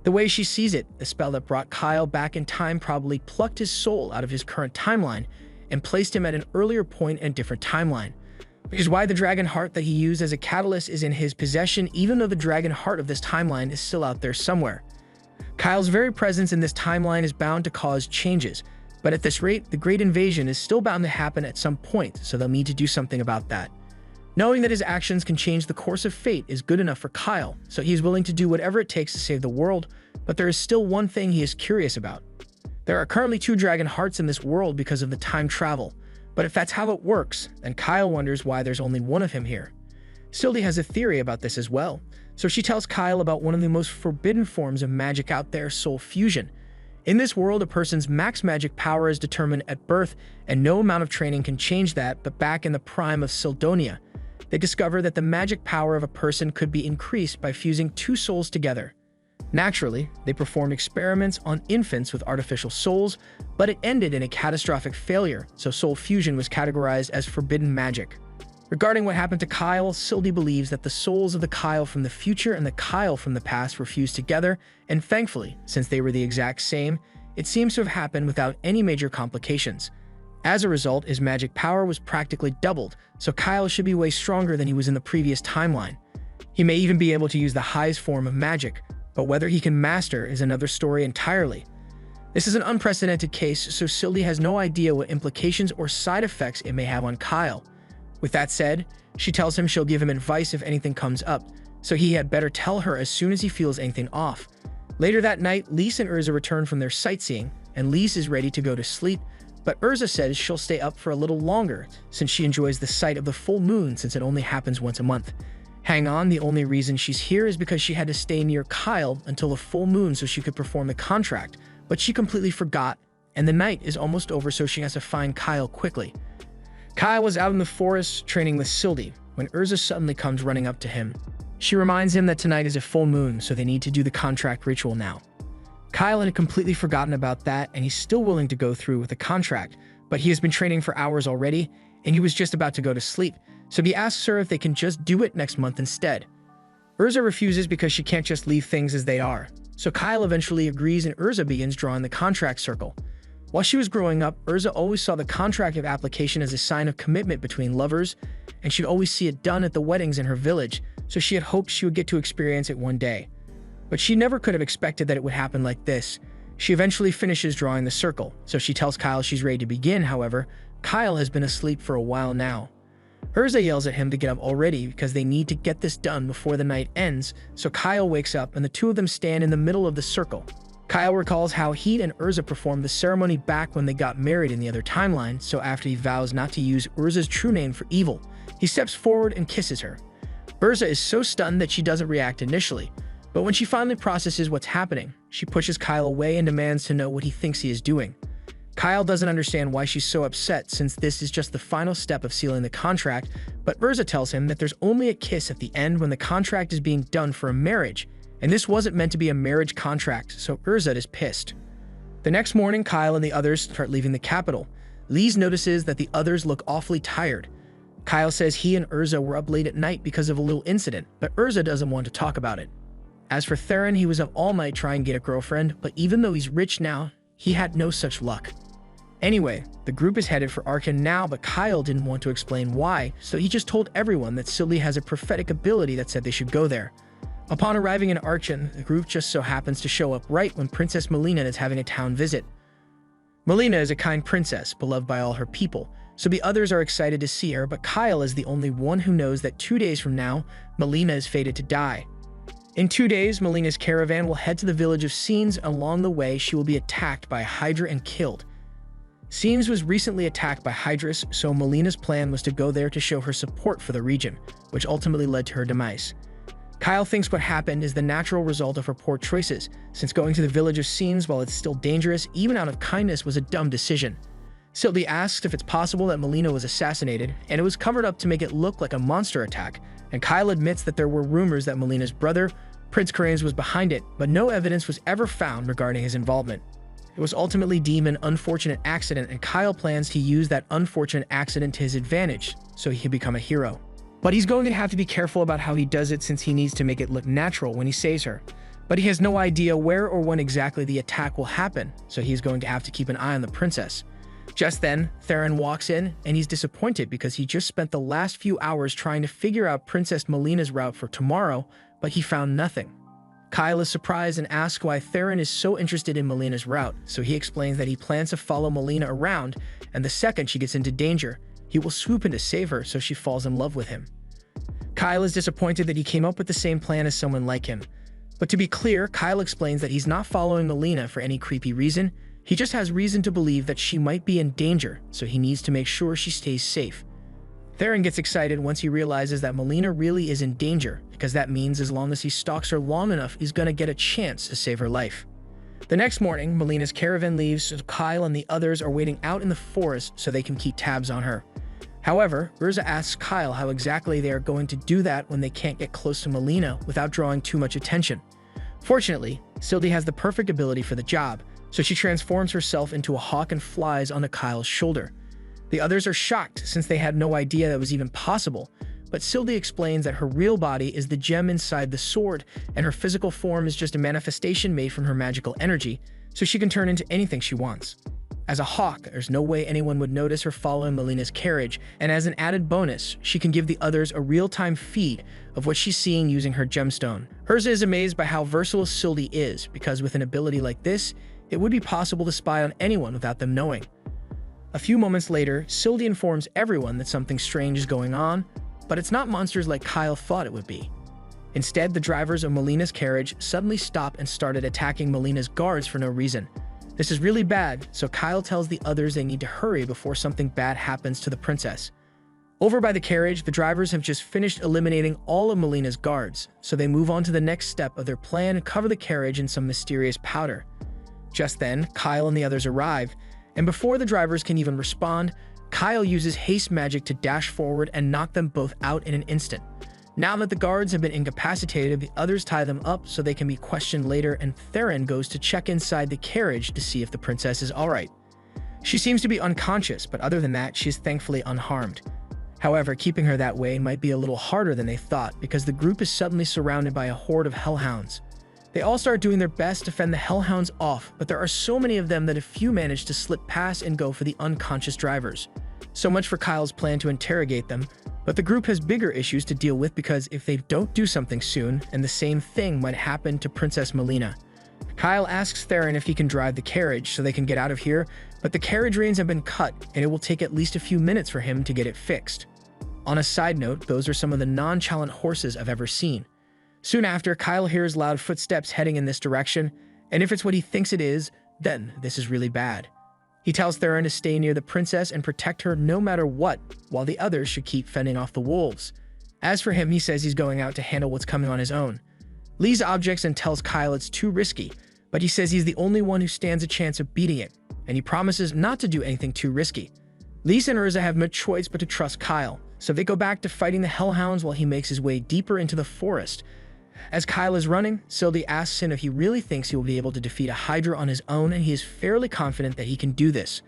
The way she sees it, the spell that brought Kyle back in time probably plucked his soul out of his current timeline and placed him at an earlier point in a different timeline, which is why the dragon heart that he used as a catalyst is in his possession, even though the dragon heart of this timeline is still out there somewhere. Kyle's very presence in this timeline is bound to cause changes, but at this rate, the Great Invasion is still bound to happen at some point, so they'll need to do something about that. Knowing that his actions can change the course of fate is good enough for Kyle, so he's willing to do whatever it takes to save the world, but there is still one thing he is curious about. There are currently 2 dragon hearts in this world because of the time travel, but if that's how it works, then Kyle wonders why there's only one of him here. Sylvie has a theory about this as well, so she tells Kyle about one of the most forbidden forms of magic out there, soul fusion. In this world, a person's max magic power is determined at birth, and no amount of training can change that, but back in the prime of Syldonia, they discover that the magic power of a person could be increased by fusing 2 souls together. Naturally, they performed experiments on infants with artificial souls, but it ended in a catastrophic failure, so soul fusion was categorized as forbidden magic. Regarding what happened to Kyle, Sylvie believes that the souls of the Kyle from the future and the Kyle from the past were fused together, and thankfully, since they were the exact same, it seems to have happened without any major complications. As a result, his magic power was practically doubled, so Kyle should be way stronger than he was in the previous timeline. He may even be able to use the highest form of magic, but whether he can master is another story entirely. This is an unprecedented case, so Sylvie has no idea what implications or side effects it may have on Kyle. With that said, she tells him she'll give him advice if anything comes up, so he had better tell her as soon as he feels anything off. Later that night, Lise and Urza return from their sightseeing, and Lise is ready to go to sleep, but Urza says she'll stay up for a little longer since she enjoys the sight of the full moon since it only happens once a month. Hang on, the only reason she's here is because she had to stay near Kyle until the full moon so she could perform the contract, but she completely forgot, and the night is almost over so she has to find Kyle quickly. Kyle was out in the forest training with Sylvie when Urza suddenly comes running up to him. She reminds him that tonight is a full moon, so they need to do the contract ritual now. Kyle had completely forgotten about that, and he's still willing to go through with the contract, but he has been training for hours already, and he was just about to go to sleep, so he asks her if they can just do it next month instead. Urza refuses because she can't just leave things as they are, so Kyle eventually agrees and Urza begins drawing the contract circle. While she was growing up, Urza always saw the contract of application as a sign of commitment between lovers, and she'd always see it done at the weddings in her village, so she had hoped she would get to experience it one day. But she never could have expected that it would happen like this. She eventually finishes drawing the circle, so she tells Kyle she's ready to begin. However, Kyle has been asleep for a while now. Urza yells at him to get up already because they need to get this done before the night ends, so Kyle wakes up and the two of them stand in the middle of the circle. Kyle recalls how he and Urza performed the ceremony back when they got married in the other timeline, so after he vows not to use Urza's true name for evil, he steps forward and kisses her. Urza is so stunned that she doesn't react initially, but when she finally processes what's happening, she pushes Kyle away and demands to know what he thinks he is doing. Kyle doesn't understand why she's so upset since this is just the final step of sealing the contract, but Urza tells him that there's only a kiss at the end when the contract is being done for a marriage, and this wasn't meant to be a marriage contract, so Urza is pissed. The next morning, Kyle and the others start leaving the capital. Lise notices that the others look awfully tired. Kyle says he and Urza were up late at night because of a little incident, but Urza doesn't want to talk about it. As for Theron, he was up all night trying to get a girlfriend, but even though he's rich now, he had no such luck. Anyway, the group is headed for Arkan now, but Kyle didn't want to explain why, so he just told everyone that Sylvie has a prophetic ability that said they should go there. Upon arriving in Arkan, the group just so happens to show up right when Princess Melina is having a town visit. Melina is a kind princess, beloved by all her people, so the others are excited to see her, but Kyle is the only one who knows that 2 days from now, Melina is fated to die. In 2 days, Melina's caravan will head to the village of Scenes. Along the way, she will be attacked by a Hydra and killed. Scenes was recently attacked by Hydras, so Melina's plan was to go there to show her support for the region, which ultimately led to her demise. Kyle thinks what happened is the natural result of her poor choices, since going to the village of Scenes while it's still dangerous, even out of kindness, was a dumb decision. Sylvie asks if it's possible that Melina was assassinated, and it was covered up to make it look like a monster attack, and Kyle admits that there were rumors that Melina's brother, Prince Karanes, was behind it, but no evidence was ever found regarding his involvement. It was ultimately deemed an unfortunate accident, and Kyle plans to use that unfortunate accident to his advantage, so he can become a hero. But he's going to have to be careful about how he does it since he needs to make it look natural when he saves her. But he has no idea where or when exactly the attack will happen, so he's going to have to keep an eye on the princess. Just then, Theron walks in, and he's disappointed because he just spent the last few hours trying to figure out Princess Melina's route for tomorrow, but he found nothing. Kyle is surprised and asks why Theron is so interested in Melina's route, so he explains that he plans to follow Melina around, and the second she gets into danger, he will swoop in to save her so she falls in love with him. Kyle is disappointed that he came up with the same plan as someone like him. But to be clear, Kyle explains that he's not following Melina for any creepy reason, he just has reason to believe that she might be in danger, so he needs to make sure she stays safe. Theron gets excited once he realizes that Melina really is in danger, because that means as long as he stalks her long enough, he's gonna get a chance to save her life. The next morning, Melina's caravan leaves, so Kyle and the others are waiting out in the forest so they can keep tabs on her. However, Urza asks Kyle how exactly they are going to do that when they can't get close to Melina without drawing too much attention. Fortunately, Sylvie has the perfect ability for the job, so she transforms herself into a hawk and flies onto Kyle's shoulder. The others are shocked since they had no idea that was even possible, but Sylvie explains that her real body is the gem inside the sword, and her physical form is just a manifestation made from her magical energy, so she can turn into anything she wants. As a hawk, there's no way anyone would notice her following Melina's carriage, and as an added bonus, she can give the others a real-time feed of what she's seeing using her gemstone. Herza is amazed by how versatile Sylvie is, because with an ability like this, it would be possible to spy on anyone without them knowing. A few moments later, Sylvie informs everyone that something strange is going on, but it's not monsters like Kyle thought it would be. Instead, the drivers of Melina's carriage suddenly stopped and started attacking Melina's guards for no reason. This is really bad, so Kyle tells the others they need to hurry before something bad happens to the princess. Over by the carriage, the drivers have just finished eliminating all of Melina's guards, so they move on to the next step of their plan and cover the carriage in some mysterious powder. Just then, Kyle and the others arrive, and before the drivers can even respond, Kyle uses haste magic to dash forward and knock them both out in an instant. Now that the guards have been incapacitated, the others tie them up so they can be questioned later, and Theron goes to check inside the carriage to see if the princess is alright. She seems to be unconscious, but other than that, she is thankfully unharmed. However, keeping her that way might be a little harder than they thought, because the group is suddenly surrounded by a horde of hellhounds. They all start doing their best to fend the hellhounds off, but there are so many of them that a few manage to slip past and go for the unconscious drivers. So much for Kyle's plan to interrogate them, but the group has bigger issues to deal with, because if they don't do something soon, and the same thing might happen to Princess Melina. Kyle asks Theron if he can drive the carriage so they can get out of here, but the carriage reins have been cut, and it will take at least a few minutes for him to get it fixed. On a side note, those are some of the nonchalant horses I've ever seen. Soon after, Kyle hears loud footsteps heading in this direction, and if it's what he thinks it is, then this is really bad. He tells Theron to stay near the princess and protect her no matter what, while the others should keep fending off the wolves. As for him, he says he's going out to handle what's coming on his own. Lee's objects and tells Kyle it's too risky, but he says he's the only one who stands a chance of beating it, and he promises not to do anything too risky. Lise and Urza have no choice but to trust Kyle, so they go back to fighting the hellhounds while he makes his way deeper into the forest. As Kyle is running, Sylvie asks him if he really thinks he will be able to defeat a Hydra on his own, and he is fairly confident that he can do this.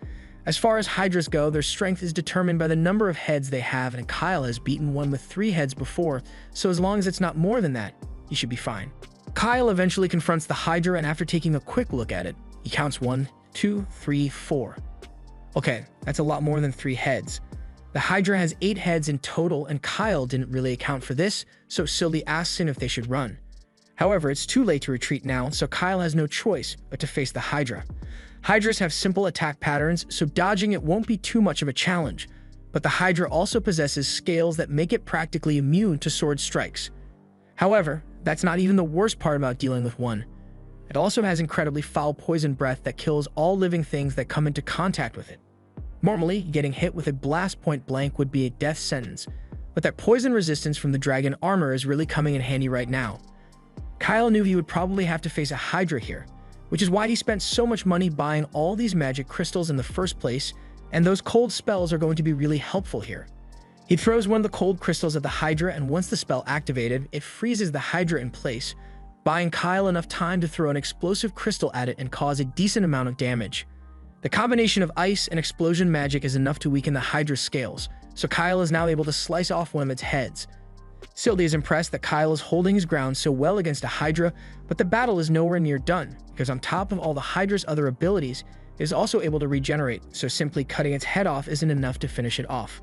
As far as Hydras go, their strength is determined by the number of heads they have, and Kyle has beaten one with 3 heads before, so as long as it's not more than that, he should be fine. Kyle eventually confronts the Hydra, and after taking a quick look at it, he counts 1, 2, 3, 4. Okay, that's a lot more than 3 heads. The Hydra has 8 heads in total, and Kyle didn't really account for this, so Sylvie asks him if they should run. However, it's too late to retreat now, so Kyle has no choice but to face the Hydra. Hydras have simple attack patterns, so dodging it won't be too much of a challenge, but the Hydra also possesses scales that make it practically immune to sword strikes. However, that's not even the worst part about dealing with one. It also has incredibly foul poison breath that kills all living things that come into contact with it. Normally, getting hit with a blast point blank would be a death sentence, but that poison resistance from the dragon armor is really coming in handy right now. Kyle knew he would probably have to face a Hydra here, which is why he spent so much money buying all these magic crystals in the first place, and those cold spells are going to be really helpful here. He throws one of the cold crystals at the Hydra, and once the spell activated, it freezes the Hydra in place, buying Kyle enough time to throw an explosive crystal at it and cause a decent amount of damage. The combination of ice and explosion magic is enough to weaken the Hydra's scales, so Kyle is now able to slice off one of its heads. Sylvie is impressed that Kyle is holding his ground so well against a Hydra, but the battle is nowhere near done, because on top of all the Hydra's other abilities, it is also able to regenerate, so simply cutting its head off isn't enough to finish it off.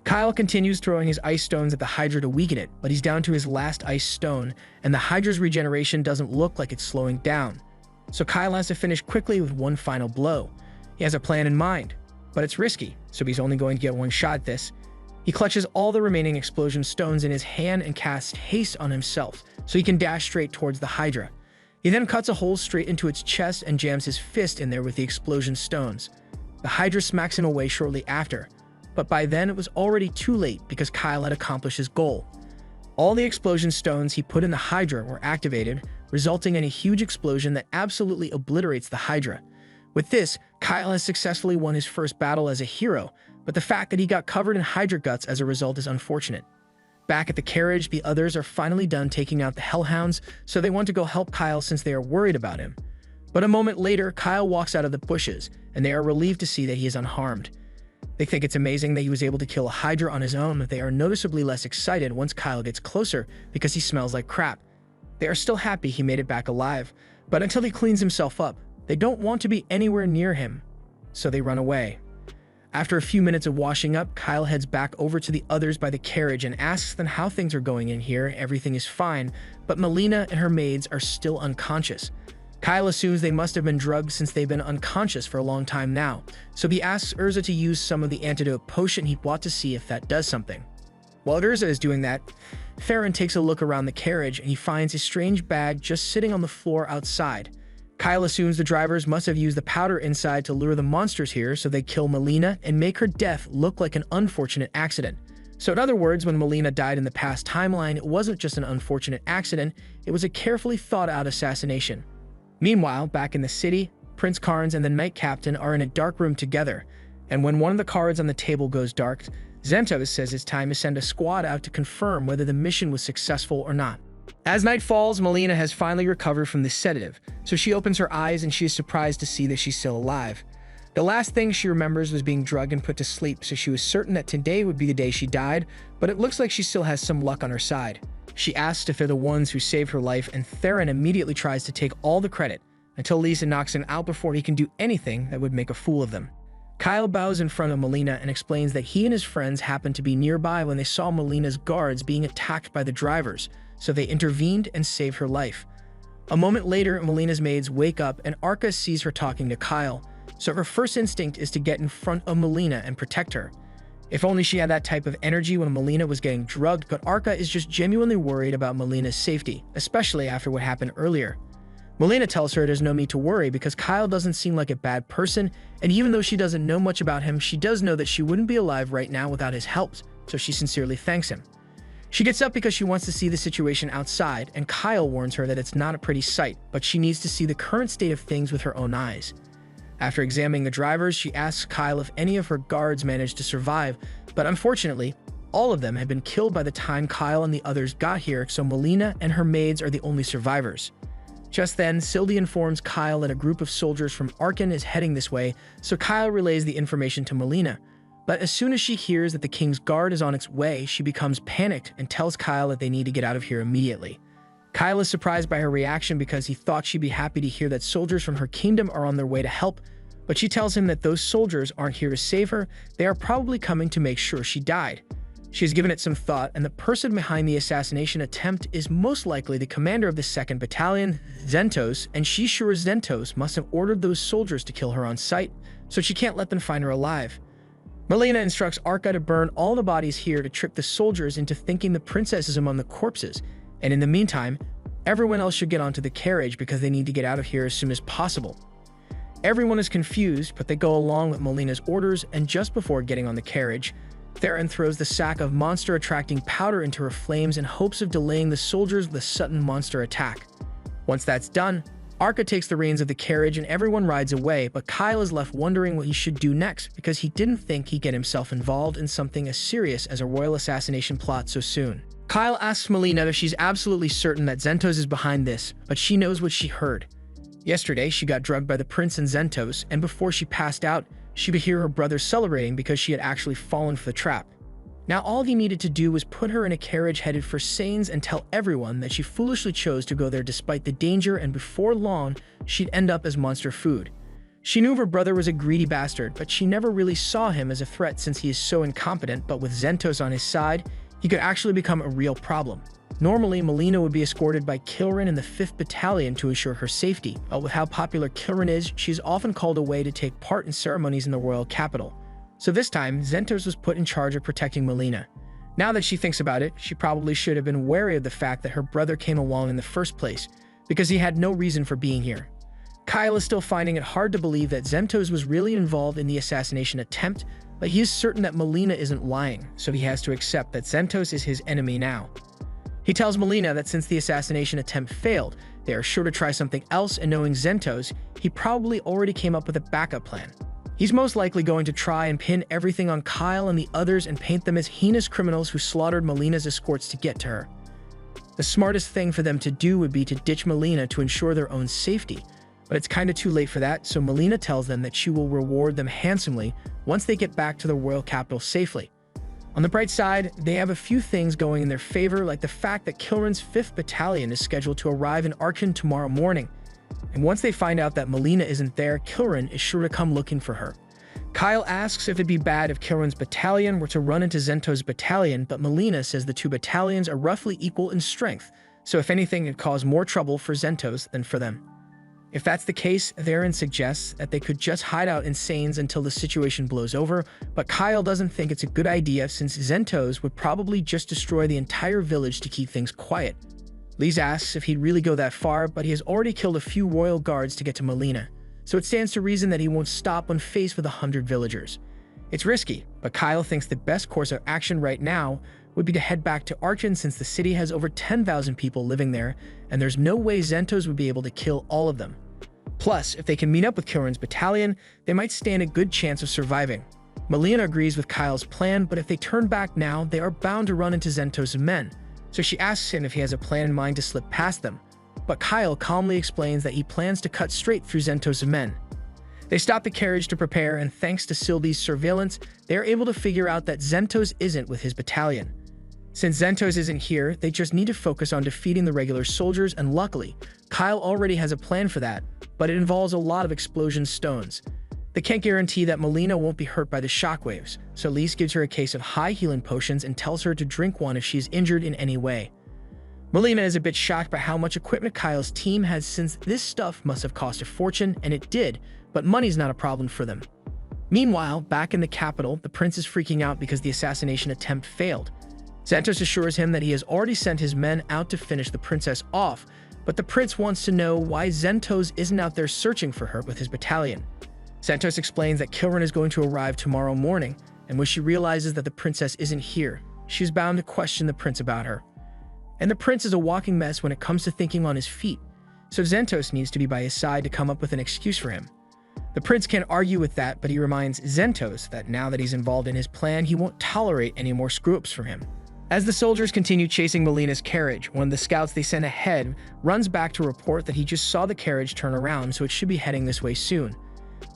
Kyle continues throwing his ice stones at the Hydra to weaken it, but he's down to his last ice stone, and the Hydra's regeneration doesn't look like it's slowing down. So Kyle has to finish quickly with one final blow. He has a plan in mind, but it's risky, so he's only going to get one shot at this. He clutches all the remaining explosion stones in his hand and casts haste on himself, so he can dash straight towards the Hydra. He then cuts a hole straight into its chest and jams his fist in there with the explosion stones. The Hydra smacks him away shortly after, but by then it was already too late because Kyle had accomplished his goal. All the explosion stones he put in the Hydra were activated, resulting in a huge explosion that absolutely obliterates the Hydra. With this, Kyle has successfully won his first battle as a hero, but the fact that he got covered in Hydra guts as a result is unfortunate. Back at the carriage, the others are finally done taking out the hellhounds, so they want to go help Kyle since they are worried about him. But a moment later, Kyle walks out of the bushes, and they are relieved to see that he is unharmed. They think it's amazing that he was able to kill a Hydra on his own, but they are noticeably less excited once Kyle gets closer because he smells like crap. They are still happy he made it back alive, but until he cleans himself up, they don't want to be anywhere near him, so they run away. After a few minutes of washing up, Kyle heads back over to the others by the carriage and asks them how things are going in here. Everything is fine, but Melina and her maids are still unconscious. Kyle assumes they must have been drugged since they've been unconscious for a long time now, so he asks Urza to use some of the antidote potion he bought to see if that does something. While Urza is doing that, Farron takes a look around the carriage and he finds a strange bag just sitting on the floor outside. Kyle assumes the drivers must have used the powder inside to lure the monsters here so they kill Melina and make her death look like an unfortunate accident. So in other words, when Melina died in the past timeline, it wasn't just an unfortunate accident, it was a carefully thought out assassination. Meanwhile, back in the city, Prince Carnes and the Knight Captain are in a dark room together, and when one of the cards on the table goes dark, Zentos says it's time to send a squad out to confirm whether the mission was successful or not. As night falls, Melina has finally recovered from the sedative, so she opens her eyes and she is surprised to see that she's still alive. The last thing she remembers was being drugged and put to sleep, so she was certain that today would be the day she died, but it looks like she still has some luck on her side. She asks if they're the ones who saved her life, and Theron immediately tries to take all the credit, until Lisa knocks him out before he can do anything that would make a fool of them. Kyle bows in front of Melina and explains that he and his friends happened to be nearby when they saw Melina's guards being attacked by the drivers, so they intervened and saved her life. A moment later, Melina's maids wake up and Arca sees her talking to Kyle, so her first instinct is to get in front of Melina and protect her. If only she had that type of energy when Melina was getting drugged, but Arca is just genuinely worried about Melina's safety, especially after what happened earlier. Melina tells her there's no need to worry because Kyle doesn't seem like a bad person, and even though she doesn't know much about him, she does know that she wouldn't be alive right now without his help, so she sincerely thanks him. She gets up because she wants to see the situation outside, and Kyle warns her that it's not a pretty sight, but she needs to see the current state of things with her own eyes. After examining the drivers, she asks Kyle if any of her guards managed to survive, but unfortunately, all of them had been killed by the time Kyle and the others got here, so Melina and her maids are the only survivors. Just then, Sylvie informs Kyle that a group of soldiers from Arkan is heading this way, so Kyle relays the information to Melina. But as soon as she hears that the King's Guard is on its way, she becomes panicked and tells Kyle that they need to get out of here immediately. Kyle is surprised by her reaction because he thought she'd be happy to hear that soldiers from her kingdom are on their way to help, but she tells him that those soldiers aren't here to save her, they are probably coming to make sure she died. She has given it some thought, and the person behind the assassination attempt is most likely the commander of the 2nd Battalion, Zentos, and she's sure Zentos must have ordered those soldiers to kill her on sight, so she can't let them find her alive. Melina instructs Arca to burn all the bodies here to trick the soldiers into thinking the princess is among the corpses, and in the meantime, everyone else should get onto the carriage because they need to get out of here as soon as possible. Everyone is confused, but they go along with Melina's orders, and just before getting on the carriage, Theron throws the sack of monster-attracting powder into her flames in hopes of delaying the soldiers with a sudden monster attack. Once that's done, Arca takes the reins of the carriage and everyone rides away, but Kyle is left wondering what he should do next because he didn't think he'd get himself involved in something as serious as a royal assassination plot so soon. Kyle asks Melina if she's absolutely certain that Zentos is behind this, but she knows what she heard. Yesterday, she got drugged by the prince and Zentos, and before she passed out, she could hear her brother celebrating because she had actually fallen for the trap. Now all he needed to do was put her in a carriage headed for Sains and tell everyone that she foolishly chose to go there despite the danger, and before long, she'd end up as monster food. She knew her brother was a greedy bastard, but she never really saw him as a threat since he is so incompetent, but with Zentos on his side, he could actually become a real problem. Normally, Melina would be escorted by Kilrin in the 5th Battalion to ensure her safety, but with how popular Kilrin is, she is often called away to take part in ceremonies in the royal capital. So this time, Zentos was put in charge of protecting Melina. Now that she thinks about it, she probably should have been wary of the fact that her brother came along in the first place, because he had no reason for being here. Kyle is still finding it hard to believe that Zentos was really involved in the assassination attempt, but he is certain that Melina isn't lying, so he has to accept that Zentos is his enemy now. He tells Melina that since the assassination attempt failed, they are sure to try something else, and knowing Zentos, he probably already came up with a backup plan. He's most likely going to try and pin everything on Kyle and the others and paint them as heinous criminals who slaughtered Melina's escorts to get to her. The smartest thing for them to do would be to ditch Melina to ensure their own safety, but it's kinda too late for that, so Melina tells them that she will reward them handsomely once they get back to the royal capital safely. On the bright side, they have a few things going in their favor, like the fact that Kilrin's 5th Battalion is scheduled to arrive in Archon tomorrow morning. And once they find out that Melina isn't there, Kilrin is sure to come looking for her. Kyle asks if it'd be bad if Kilrin's battalion were to run into Zento's battalion, but Melina says the two battalions are roughly equal in strength, so if anything, it'd cause more trouble for Zentos than for them. If that's the case, Theron suggests that they could just hide out in Sains until the situation blows over, but Kyle doesn't think it's a good idea since Zentos would probably just destroy the entire village to keep things quiet. Lise asks if he'd really go that far, but he has already killed a few royal guards to get to Melina, so it stands to reason that he won't stop when faced with 100 villagers. It's risky, but Kyle thinks the best course of action right now would be to head back to Archon since the city has over 10,000 people living there, and there's no way Zentos would be able to kill all of them. Plus, if they can meet up with Kilrin's battalion, they might stand a good chance of surviving. Melina agrees with Kyle's plan, but if they turn back now, they are bound to run into Zentos' men, so she asks him if he has a plan in mind to slip past them. But Kyle calmly explains that he plans to cut straight through Zentos' men. They stop the carriage to prepare, and thanks to Sylvie's surveillance, they are able to figure out that Zentos isn't with his battalion. Since Zentos isn't here, they just need to focus on defeating the regular soldiers, and luckily, Kyle already has a plan for that, but it involves a lot of explosion stones. They can't guarantee that Melina won't be hurt by the shockwaves, so Lise gives her a case of high healing potions and tells her to drink one if she's injured in any way. Melina is a bit shocked by how much equipment Kyle's team has since this stuff must have cost a fortune, and it did, but money's not a problem for them. Meanwhile, back in the capital, the prince is freaking out because the assassination attempt failed. Zentos assures him that he has already sent his men out to finish the princess off, but the prince wants to know why Zentos isn't out there searching for her with his battalion. Zentos explains that Kilrin is going to arrive tomorrow morning, and when she realizes that the princess isn't here, she's bound to question the prince about her. And the prince is a walking mess when it comes to thinking on his feet, so Zentos needs to be by his side to come up with an excuse for him. The prince can't argue with that, but he reminds Zentos that now that he's involved in his plan, he won't tolerate any more screw-ups from him. As the soldiers continue chasing Melina's carriage, one of the scouts they sent ahead runs back to report that he just saw the carriage turn around, so it should be heading this way soon.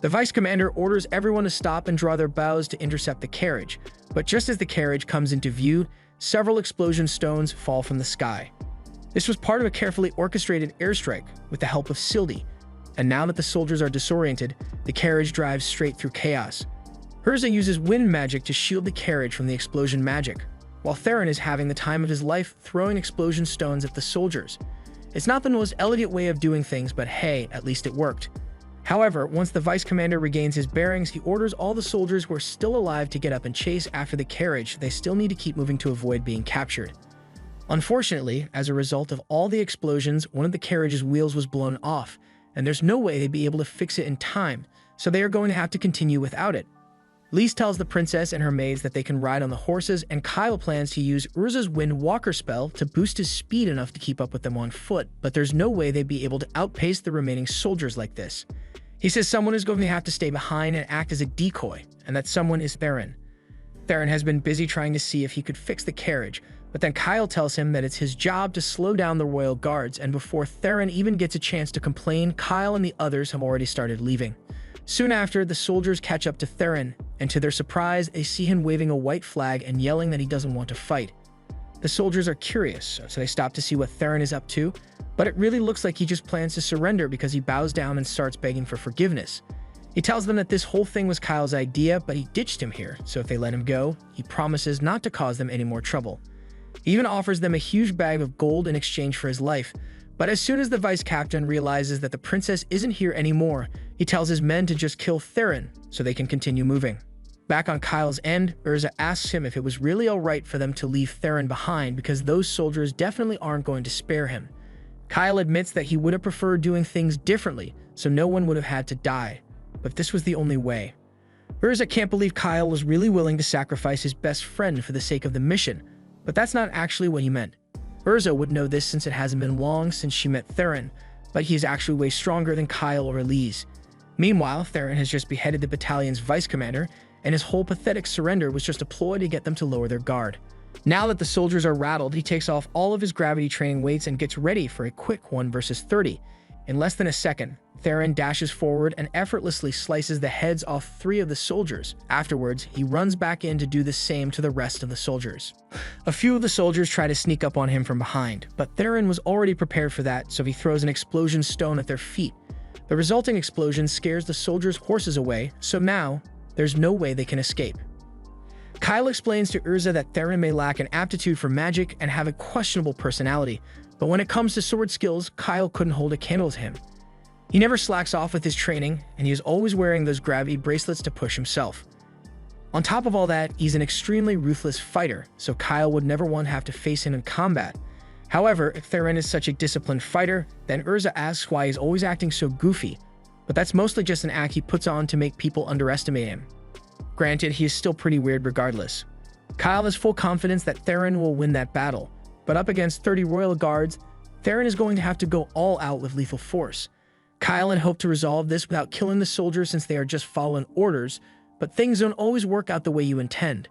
The vice commander orders everyone to stop and draw their bows to intercept the carriage, but just as the carriage comes into view, several explosion stones fall from the sky. This was part of a carefully orchestrated airstrike with the help of Sylvie, and now that the soldiers are disoriented, the carriage drives straight through chaos. Urza uses wind magic to shield the carriage from the explosion magic, while Theron is having the time of his life throwing explosion stones at the soldiers. It's not the most elegant way of doing things, but hey, at least it worked. However, once the vice commander regains his bearings, he orders all the soldiers who are still alive to get up and chase after the carriage. They still need to keep moving to avoid being captured. Unfortunately, as a result of all the explosions, one of the carriage's wheels was blown off, and there's no way they'd be able to fix it in time, so they are going to have to continue without it. Lise tells the princess and her maids that they can ride on the horses, and Kyle plans to use Urza's Wind Walker spell to boost his speed enough to keep up with them on foot, but there's no way they'd be able to outpace the remaining soldiers like this. He says someone is going to have to stay behind and act as a decoy, and that someone is Theron. Theron has been busy trying to see if he could fix the carriage, but then Kyle tells him that it's his job to slow down the royal guards, and before Theron even gets a chance to complain, Kyle and the others have already started leaving. Soon after, the soldiers catch up to Theron, and to their surprise, they see him waving a white flag and yelling that he doesn't want to fight. The soldiers are curious, so they stop to see what Theron is up to, but it really looks like he just plans to surrender because he bows down and starts begging for forgiveness. He tells them that this whole thing was Kyle's idea, but he ditched him here, so if they let him go, he promises not to cause them any more trouble. He even offers them a huge bag of gold in exchange for his life, but as soon as the vice captain realizes that the princess isn't here anymore, he tells his men to just kill Theron so they can continue moving. Back on Kyle's end, Urza asks him if it was really alright for them to leave Theron behind because those soldiers definitely aren't going to spare him. Kyle admits that he would have preferred doing things differently so no one would have had to die, but this was the only way. Urza can't believe Kyle was really willing to sacrifice his best friend for the sake of the mission, but that's not actually what he meant. Urza would know this since it hasn't been long since she met Theron, but he is actually way stronger than Kyle or Elise. Meanwhile, Theron has just beheaded the battalion's vice commander, and his whole pathetic surrender was just a ploy to get them to lower their guard. Now that the soldiers are rattled, he takes off all of his gravity training weights and gets ready for a quick 1 versus 30. In less than a second, Theron dashes forward and effortlessly slices the heads off 3 of the soldiers. Afterwards, he runs back in to do the same to the rest of the soldiers. A few of the soldiers try to sneak up on him from behind, but Theron was already prepared for that, so he throws an explosion stone at their feet. The resulting explosion scares the soldiers' horses away, so now there's no way they can escape. Kyle explains to Urza that Theron may lack an aptitude for magic and have a questionable personality, but when it comes to sword skills, Kyle couldn't hold a candle to him. He never slacks off with his training, and he is always wearing those gravity bracelets to push himself. On top of all that, he's an extremely ruthless fighter, so Kyle would never want to have to face him in combat. However, if Theron is such a disciplined fighter, then Urza asks why he's always acting so goofy, but that's mostly just an act he puts on to make people underestimate him. Granted, he is still pretty weird regardless. Kyle has full confidence that Theron will win that battle, but up against 30 royal guards, Theron is going to have to go all out with lethal force. Kyle had hoped to resolve this without killing the soldiers since they are just following orders, but things don't always work out the way you intend.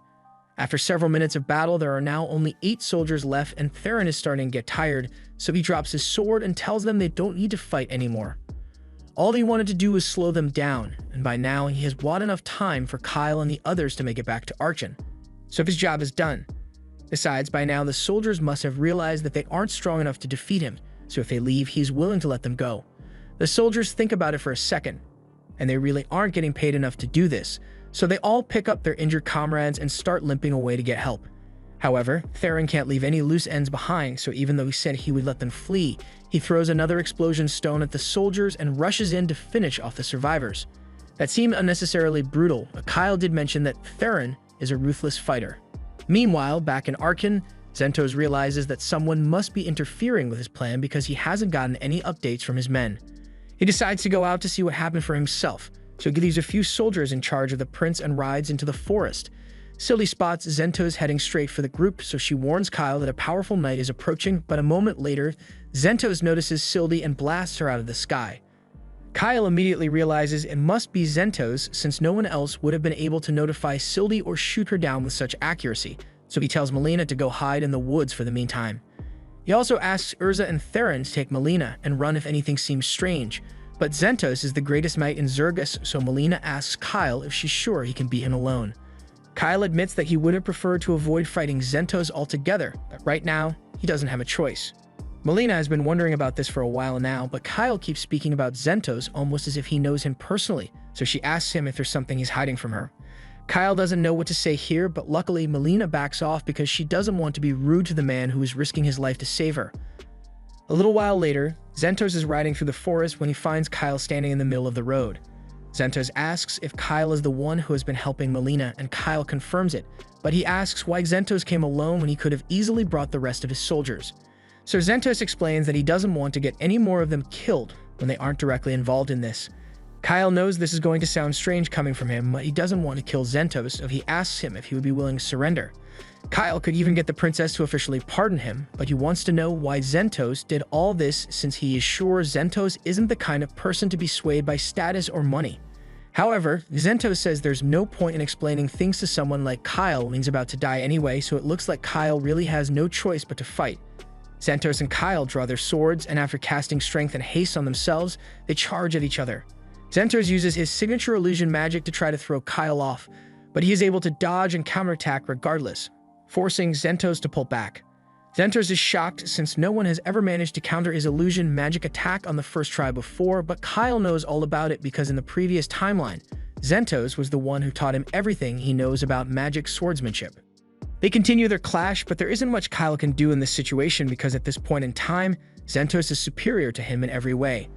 After several minutes of battle, there are now only 8 soldiers left and Theron is starting to get tired, so he drops his sword and tells them they don't need to fight anymore. All he wanted to do was slow them down, and by now he has bought enough time for Kyle and the others to make it back to Archon. So his job is done. Besides, by now the soldiers must have realized that they aren't strong enough to defeat him, so if they leave, he's willing to let them go. The soldiers think about it for a second, and they really aren't getting paid enough to do this, so they all pick up their injured comrades and start limping away to get help. However, Theron can't leave any loose ends behind, so even though he said he would let them flee, he throws another explosion stone at the soldiers and rushes in to finish off the survivors. That seemed unnecessarily brutal, but Kyle did mention that Theron is a ruthless fighter. Meanwhile, back in Archon, Zentos realizes that someone must be interfering with his plan because he hasn't gotten any updates from his men. He decides to go out to see what happened for himself, so he leaves a few soldiers in charge of the prince and rides into the forest. Sylvie spots Zentos heading straight for the group, so she warns Kyle that a powerful knight is approaching, but a moment later, Zentos notices Sylvie and blasts her out of the sky. Kyle immediately realizes it must be Zentos since no one else would have been able to notify Sylvie or shoot her down with such accuracy, so he tells Melina to go hide in the woods for the meantime. He also asks Urza and Theron to take Melina and run if anything seems strange, but Zentos is the greatest knight in Zergus, so Melina asks Kyle if she's sure he can beat him alone. Kyle admits that he would have preferred to avoid fighting Zentos altogether, but right now, he doesn't have a choice. Melina has been wondering about this for a while now, but Kyle keeps speaking about Zentos almost as if he knows him personally, so she asks him if there's something he's hiding from her. Kyle doesn't know what to say here, but luckily Melina backs off because she doesn't want to be rude to the man who is risking his life to save her. A little while later, Zentos is riding through the forest when he finds Kyle standing in the middle of the road. Zentos asks if Kyle is the one who has been helping Melina, and Kyle confirms it, but he asks why Zentos came alone when he could have easily brought the rest of his soldiers. So Zentos explains that he doesn't want to get any more of them killed when they aren't directly involved in this. Kyle knows this is going to sound strange coming from him, but he doesn't want to kill Zentos, so he asks him if he would be willing to surrender. Kyle could even get the princess to officially pardon him, but he wants to know why Zentos did all this since he is sure Zentos isn't the kind of person to be swayed by status or money. However, Zentos says there's no point in explaining things to someone like Kyle when he's about to die anyway, so it looks like Kyle really has no choice but to fight. Zentos and Kyle draw their swords, and after casting strength and haste on themselves, they charge at each other. Zentos uses his signature illusion magic to try to throw Kyle off, but he is able to dodge and counterattack regardless, forcing Zentos to pull back. Zentos is shocked since no one has ever managed to counter his illusion magic attack on the first try before, but Kyle knows all about it because in the previous timeline, Zentos was the one who taught him everything he knows about magic swordsmanship. They continue their clash, but there isn't much Kyle can do in this situation because at this point in time, Zentos is superior to him in every way.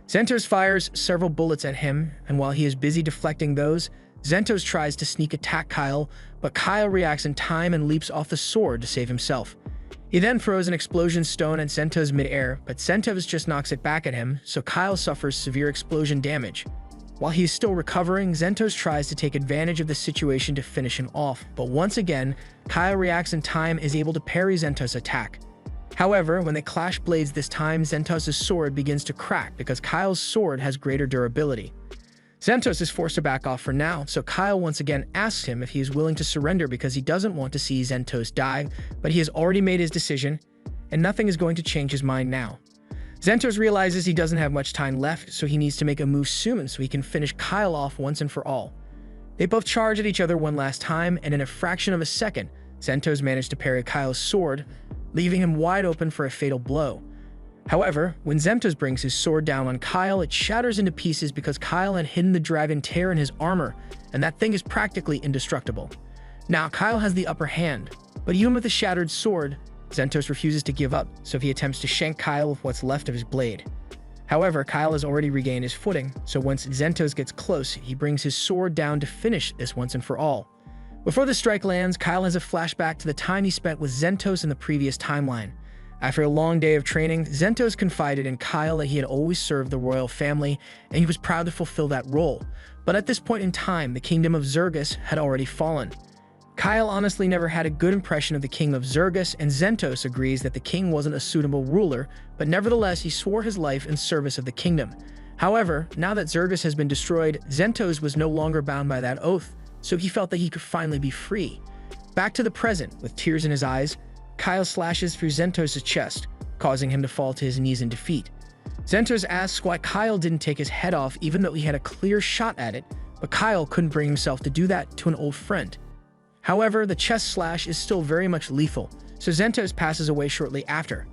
Zentos fires several bullets at him, and while he is busy deflecting those, Zentos tries to sneak attack Kyle, but Kyle reacts in time and leaps off the sword to save himself. He then throws an explosion stone at Zentos midair, but Zentos just knocks it back at him, so Kyle suffers severe explosion damage. While he is still recovering, Zentos tries to take advantage of the situation to finish him off, but once again, Kyle reacts in time and is able to parry Zentos' attack. However, when they clash blades this time, Zentos' sword begins to crack because Kyle's sword has greater durability. Xentos is forced to back off for now, so Kyle once again asks him if he is willing to surrender because he doesn't want to see Xentos die, but he has already made his decision, and nothing is going to change his mind now. Xentos realizes he doesn't have much time left, so he needs to make a move soon so he can finish Kyle off once and for all. They both charge at each other one last time, and in a fraction of a second, Xentos managed to parry Kyle's sword, leaving him wide open for a fatal blow. However, when Xentos brings his sword down on Kyle, it shatters into pieces because Kyle had hidden the dragon tear in his armor, and that thing is practically indestructible. Now, Kyle has the upper hand, but even with the shattered sword, Xentos refuses to give up, so he attempts to shank Kyle with what's left of his blade. However, Kyle has already regained his footing, so once Xentos gets close, he brings his sword down to finish this once and for all. Before the strike lands, Kyle has a flashback to the time he spent with Xentos in the previous timeline. After a long day of training, Xentos confided in Kyle that he had always served the royal family, and he was proud to fulfill that role. But at this point in time, the kingdom of Zergus had already fallen. Kyle honestly never had a good impression of the king of Zergus, and Xentos agrees that the king wasn't a suitable ruler, but nevertheless he swore his life in service of the kingdom. However, now that Zergus has been destroyed, Xentos was no longer bound by that oath, so he felt that he could finally be free. Back to the present, with tears in his eyes, Kyle slashes through Xentos' chest, causing him to fall to his knees in defeat. Xentos asks why Kyle didn't take his head off even though he had a clear shot at it, but Kyle couldn't bring himself to do that to an old friend. However, the chest slash is still very much lethal, so Xentos passes away shortly after.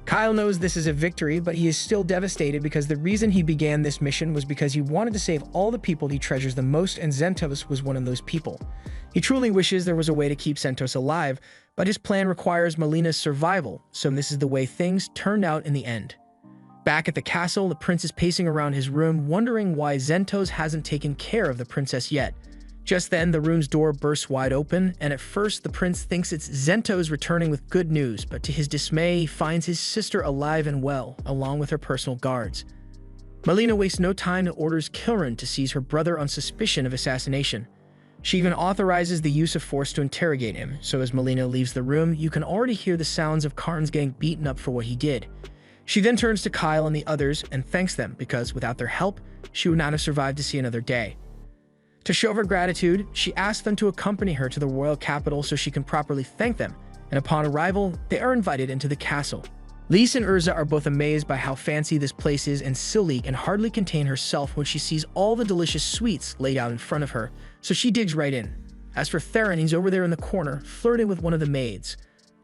Kyle knows this is a victory, but he is still devastated because the reason he began this mission was because he wanted to save all the people he treasures the most, and Xentos was one of those people. He truly wishes there was a way to keep Xentos alive, but his plan requires Melina's survival, so this is the way things turned out in the end. Back at the castle, the prince is pacing around his room, wondering why Xentos hasn't taken care of the princess yet. Just then, the room's door bursts wide open, and at first the prince thinks it's Xentos returning with good news, but to his dismay, he finds his sister alive and well, along with her personal guards. Melina wastes no time and orders Kilran to seize her brother on suspicion of assassination. She even authorizes the use of force to interrogate him, so as Melina leaves the room, you can already hear the sounds of Karn's getting beaten up for what he did. She then turns to Kyle and the others and thanks them because without their help, she would not have survived to see another day. To show her gratitude, she asks them to accompany her to the royal capital so she can properly thank them, and upon arrival, they are invited into the castle. Lise and Urza are both amazed by how fancy this place is, and Silly can hardly contain herself when she sees all the delicious sweets laid out in front of her, so she digs right in. As for Theron, he's over there in the corner, flirting with one of the maids.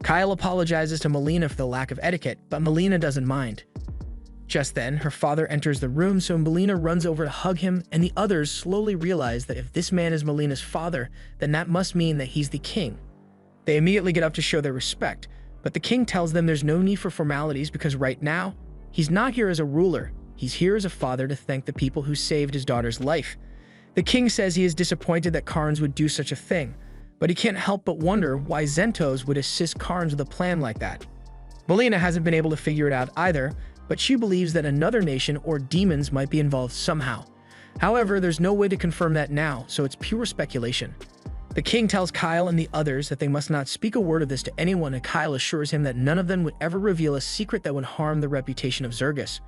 Kyle apologizes to Melina for the lack of etiquette, but Melina doesn't mind. Just then, her father enters the room, so Melina runs over to hug him, and the others slowly realize that if this man is Melina's father, then that must mean that he's the king. They immediately get up to show their respect, but the king tells them there's no need for formalities because right now, he's not here as a ruler, he's here as a father to thank the people who saved his daughter's life. The king says he is disappointed that Karns would do such a thing, but he can't help but wonder why Xentos would assist Karns with a plan like that. Melina hasn't been able to figure it out either, but she believes that another nation or demons might be involved somehow. However, there's no way to confirm that now, so it's pure speculation. The king tells Kyle and the others that they must not speak a word of this to anyone, and Kyle assures him that none of them would ever reveal a secret that would harm the reputation of Zergus.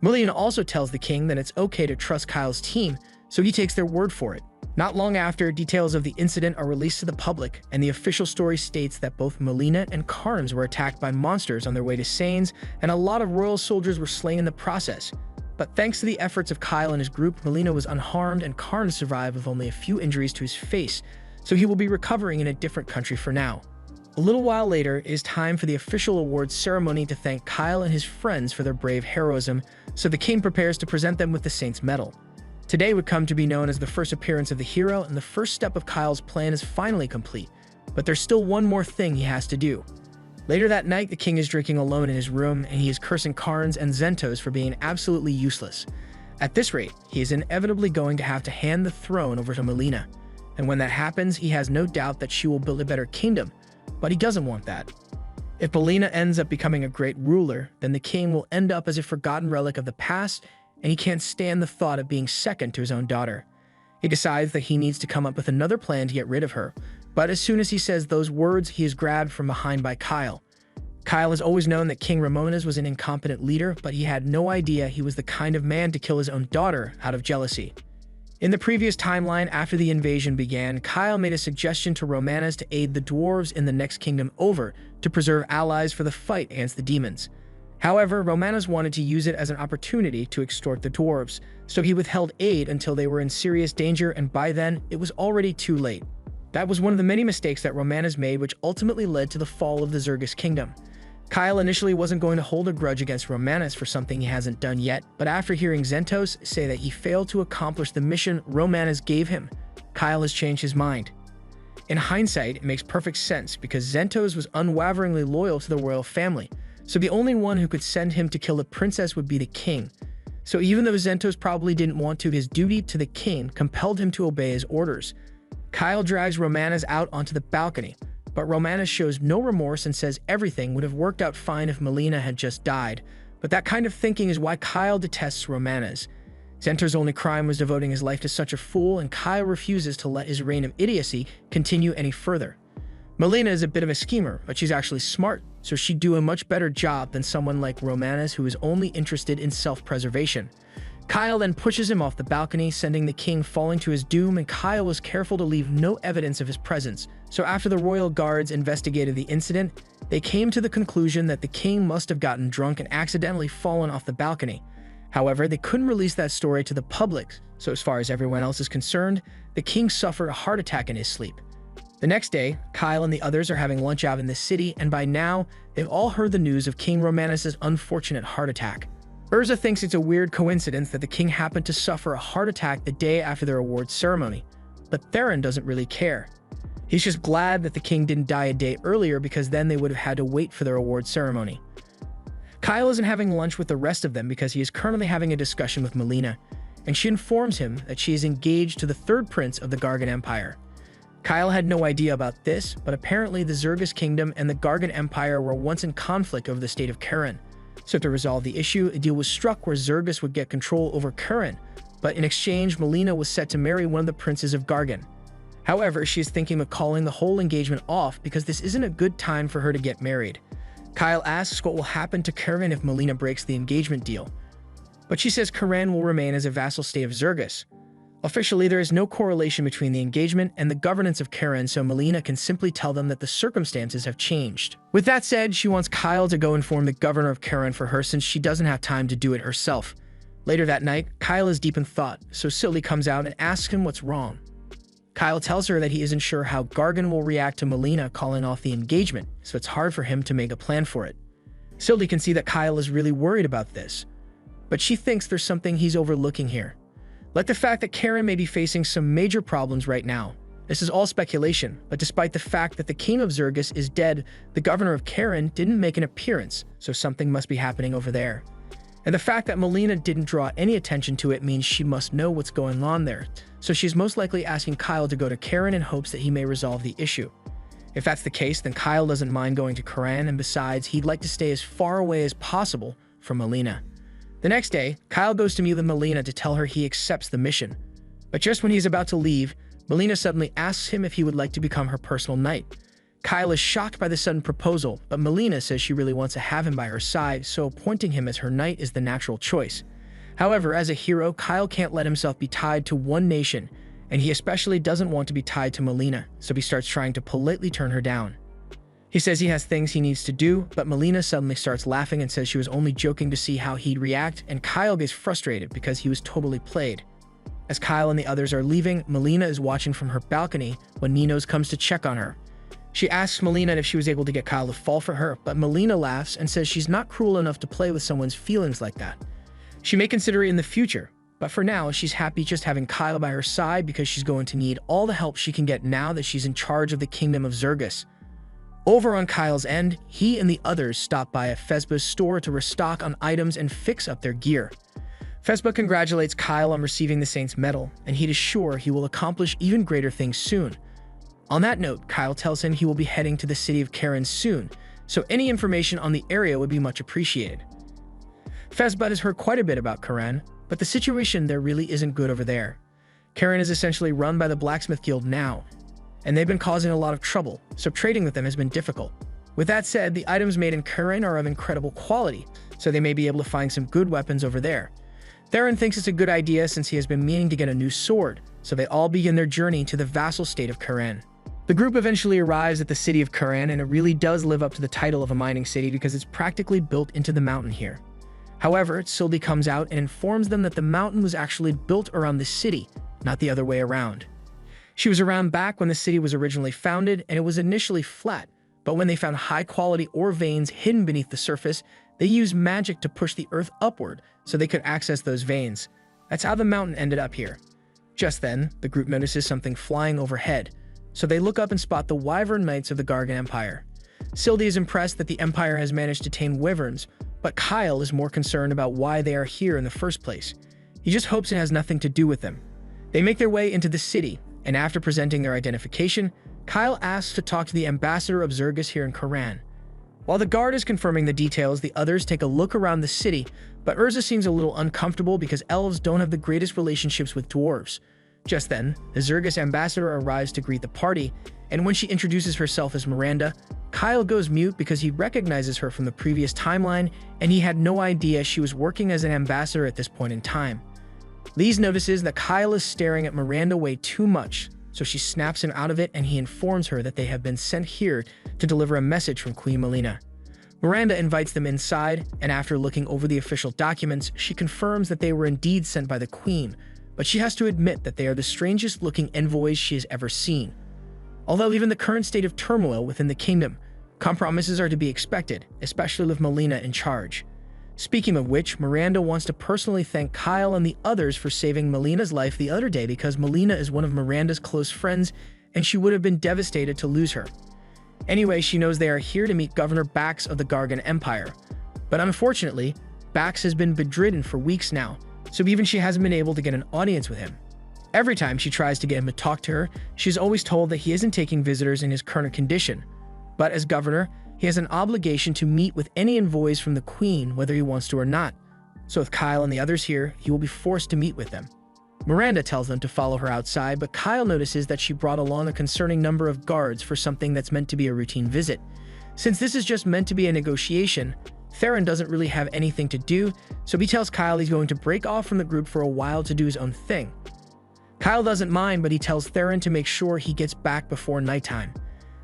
Melina also tells the king that it's okay to trust Kyle's team, so he takes their word for it. Not long after, details of the incident are released to the public, and the official story states that both Melina and Karns were attacked by monsters on their way to Sains, and a lot of royal soldiers were slain in the process. But thanks to the efforts of Kyle and his group, Melina was unharmed and Karns survived with only a few injuries to his face, so he will be recovering in a different country for now. A little while later, it is time for the official awards ceremony to thank Kyle and his friends for their brave heroism, so the king prepares to present them with the Saint's Medal. Today would come to be known as the first appearance of the hero, and the first step of Kyle's plan is finally complete. But there's still one more thing he has to do. Later that night, the king is drinking alone in his room, and he is cursing Karns and Xentos for being absolutely useless. At this rate, he is inevitably going to have to hand the throne over to Melina. And when that happens, he has no doubt that she will build a better kingdom, but he doesn't want that. If Melina ends up becoming a great ruler, then the king will end up as a forgotten relic of the past, and he can't stand the thought of being second to his own daughter. He decides that he needs to come up with another plan to get rid of her, but as soon as he says those words, he is grabbed from behind by Kyle. Kyle has always known that King Ramones was an incompetent leader, but he had no idea he was the kind of man to kill his own daughter out of jealousy. In the previous timeline, after the invasion began, Kyle made a suggestion to Romanus to aid the dwarves in the next kingdom over to preserve allies for the fight against the demons. However, Romanus wanted to use it as an opportunity to extort the dwarves, so he withheld aid until they were in serious danger, and by then, it was already too late. That was one of the many mistakes that Romanus made, which ultimately led to the fall of the Zergus kingdom. Kyle initially wasn't going to hold a grudge against Romanus for something he hasn't done yet, but after hearing Zentos say that he failed to accomplish the mission Romanus gave him, Kyle has changed his mind. In hindsight, it makes perfect sense because Zentos was unwaveringly loyal to the royal family, so the only one who could send him to kill the princess would be the king. So even though Zentos probably didn't want to, his duty to the king compelled him to obey his orders. Kyle drags Romanus out onto the balcony, but Romanus shows no remorse and says everything would have worked out fine if Melina had just died. But that kind of thinking is why Kyle detests Romanus. Zentor's only crime was devoting his life to such a fool, and Kyle refuses to let his reign of idiocy continue any further. Melina is a bit of a schemer, but she's actually smart, so she'd do a much better job than someone like Romanus who is only interested in self-preservation. Kyle then pushes him off the balcony, sending the king falling to his doom, and Kyle was careful to leave no evidence of his presence. So after the royal guards investigated the incident, they came to the conclusion that the king must have gotten drunk and accidentally fallen off the balcony. However, they couldn't release that story to the public, so as far as everyone else is concerned, the king suffered a heart attack in his sleep. The next day, Kyle and the others are having lunch out in the city, and by now, they've all heard the news of King Romanus' unfortunate heart attack. Urza thinks it's a weird coincidence that the king happened to suffer a heart attack the day after their awards ceremony, but Theron doesn't really care. He's just glad that the king didn't die a day earlier because then they would have had to wait for their awards ceremony. Kyle isn't having lunch with the rest of them because he is currently having a discussion with Melina, and she informs him that she is engaged to the third prince of the Gargan Empire. Kyle had no idea about this, but apparently the Zergus Kingdom and the Gargan Empire were once in conflict over the state of Karen. So to resolve the issue, a deal was struck where Zergus would get control over Karen, but in exchange, Melina was set to marry one of the princes of Gargan. However, she is thinking of calling the whole engagement off because this isn't a good time for her to get married. Kyle asks what will happen to Karen if Melina breaks the engagement deal, but she says Karen will remain as a vassal state of Zergus. Officially, there is no correlation between the engagement and the governance of Karen, so Melina can simply tell them that the circumstances have changed. With that said, she wants Kyle to go inform the governor of Karen for her since she doesn't have time to do it herself. Later that night, Kyle is deep in thought, so Sylvie comes out and asks him what's wrong. Kyle tells her that he isn't sure how Gargan will react to Melina calling off the engagement, so it's hard for him to make a plan for it. Sylvie can see that Kyle is really worried about this, but she thinks there's something he's overlooking here. Like the fact that Karen may be facing some major problems right now. This is all speculation, but despite the fact that the king of Zergus is dead, the governor of Karen didn't make an appearance, so something must be happening over there. And the fact that Melina didn't draw any attention to it means she must know what's going on there, so she's most likely asking Kyle to go to Karen in hopes that he may resolve the issue. If that's the case, then Kyle doesn't mind going to Karen, and besides, he'd like to stay as far away as possible from Melina. The next day, Kyle goes to meet with Melina to tell her he accepts the mission. But just when he's about to leave, Melina suddenly asks him if he would like to become her personal knight. Kyle is shocked by the sudden proposal, but Melina says she really wants to have him by her side, so appointing him as her knight is the natural choice. However, as a hero, Kyle can't let himself be tied to one nation, and he especially doesn't want to be tied to Melina, so he starts trying to politely turn her down. He says he has things he needs to do, but Melina suddenly starts laughing and says she was only joking to see how he'd react, and Kyle gets frustrated because he was totally played. As Kyle and the others are leaving, Melina is watching from her balcony when Ninos comes to check on her. She asks Melina if she was able to get Kyle to fall for her, but Melina laughs and says she's not cruel enough to play with someone's feelings like that. She may consider it in the future, but for now, she's happy just having Kyle by her side because she's going to need all the help she can get now that she's in charge of the kingdom of Zergus. Over on Kyle's end, he and the others stop by a Fezba's store to restock on items and fix up their gear. Fezba congratulates Kyle on receiving the Saint's Medal, and he is sure he will accomplish even greater things soon. On that note, Kyle tells him he will be heading to the city of Karen soon, so any information on the area would be much appreciated. Fezba has heard quite a bit about Karen, but the situation there really isn't good over there. Karen is essentially run by the Blacksmith Guild now, and they've been causing a lot of trouble, so trading with them has been difficult. With that said, the items made in Karen are of incredible quality, so they may be able to find some good weapons over there. Theron thinks it's a good idea since he has been meaning to get a new sword, so they all begin their journey to the vassal state of Khura'in. The group eventually arrives at the city of Khura'in, and it really does live up to the title of a mining city because it's practically built into the mountain here. However, Sylvie comes out and informs them that the mountain was actually built around the city, not the other way around. She was around back when the city was originally founded, and it was initially flat, but when they found high-quality ore veins hidden beneath the surface, they used magic to push the earth upward so they could access those veins. That's how the mountain ended up here. Just then, the group notices something flying overhead, so they look up and spot the Wyvern Knights of the Gargan Empire. Sylvie is impressed that the Empire has managed to tame wyverns, but Kyle is more concerned about why they are here in the first place. He just hopes it has nothing to do with them. They make their way into the city, and after presenting their identification, Kyle asks to talk to the ambassador of Zergus here in Khura'in. While the guard is confirming the details, the others take a look around the city, but Urza seems a little uncomfortable because elves don't have the greatest relationships with dwarves. Just then, the Zergus ambassador arrives to greet the party, and when she introduces herself as Miranda, Kyle goes mute because he recognizes her from the previous timeline, and he had no idea she was working as an ambassador at this point in time. Lise notices that Kyle is staring at Miranda way too much, so she snaps him out of it, and he informs her that they have been sent here to deliver a message from Queen Melina. Miranda invites them inside, and after looking over the official documents, she confirms that they were indeed sent by the Queen, but she has to admit that they are the strangest-looking envoys she has ever seen. Although even the current state of turmoil within the kingdom, compromises are to be expected, especially with Melina in charge. Speaking of which, Miranda wants to personally thank Kyle and the others for saving Melina's life the other day because Melina is one of Miranda's close friends and she would have been devastated to lose her. Anyway, she knows they are here to meet Governor Bax of the Gargan Empire. But unfortunately, Bax has been bedridden for weeks now, so even she hasn't been able to get an audience with him. Every time she tries to get him to talk to her, she's always told that he isn't taking visitors in his current condition. But as governor, he has an obligation to meet with any envoys from the Queen, whether he wants to or not. So with Kyle and the others here, he will be forced to meet with them. Miranda tells them to follow her outside, but Kyle notices that she brought along a concerning number of guards for something that's meant to be a routine visit. Since this is just meant to be a negotiation, Theron doesn't really have anything to do, so he tells Kyle he's going to break off from the group for a while to do his own thing. Kyle doesn't mind, but he tells Theron to make sure he gets back before nighttime.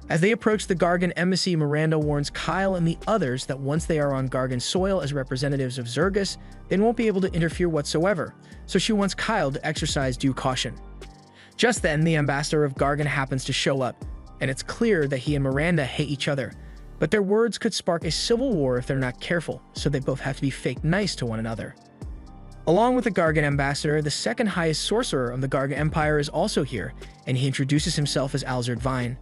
As they approach the Gargan embassy, Miranda warns Kyle and the others that once they are on Gargan soil as representatives of Zergus, they won't be able to interfere whatsoever, so she wants Kyle to exercise due caution. Just then, the ambassador of Gargan happens to show up, and it's clear that he and Miranda hate each other, but their words could spark a civil war if they're not careful, so they both have to be fake nice to one another. Along with the Gargan ambassador, the second highest sorcerer of the Gargan Empire is also here, and he introduces himself as Alzard Vine.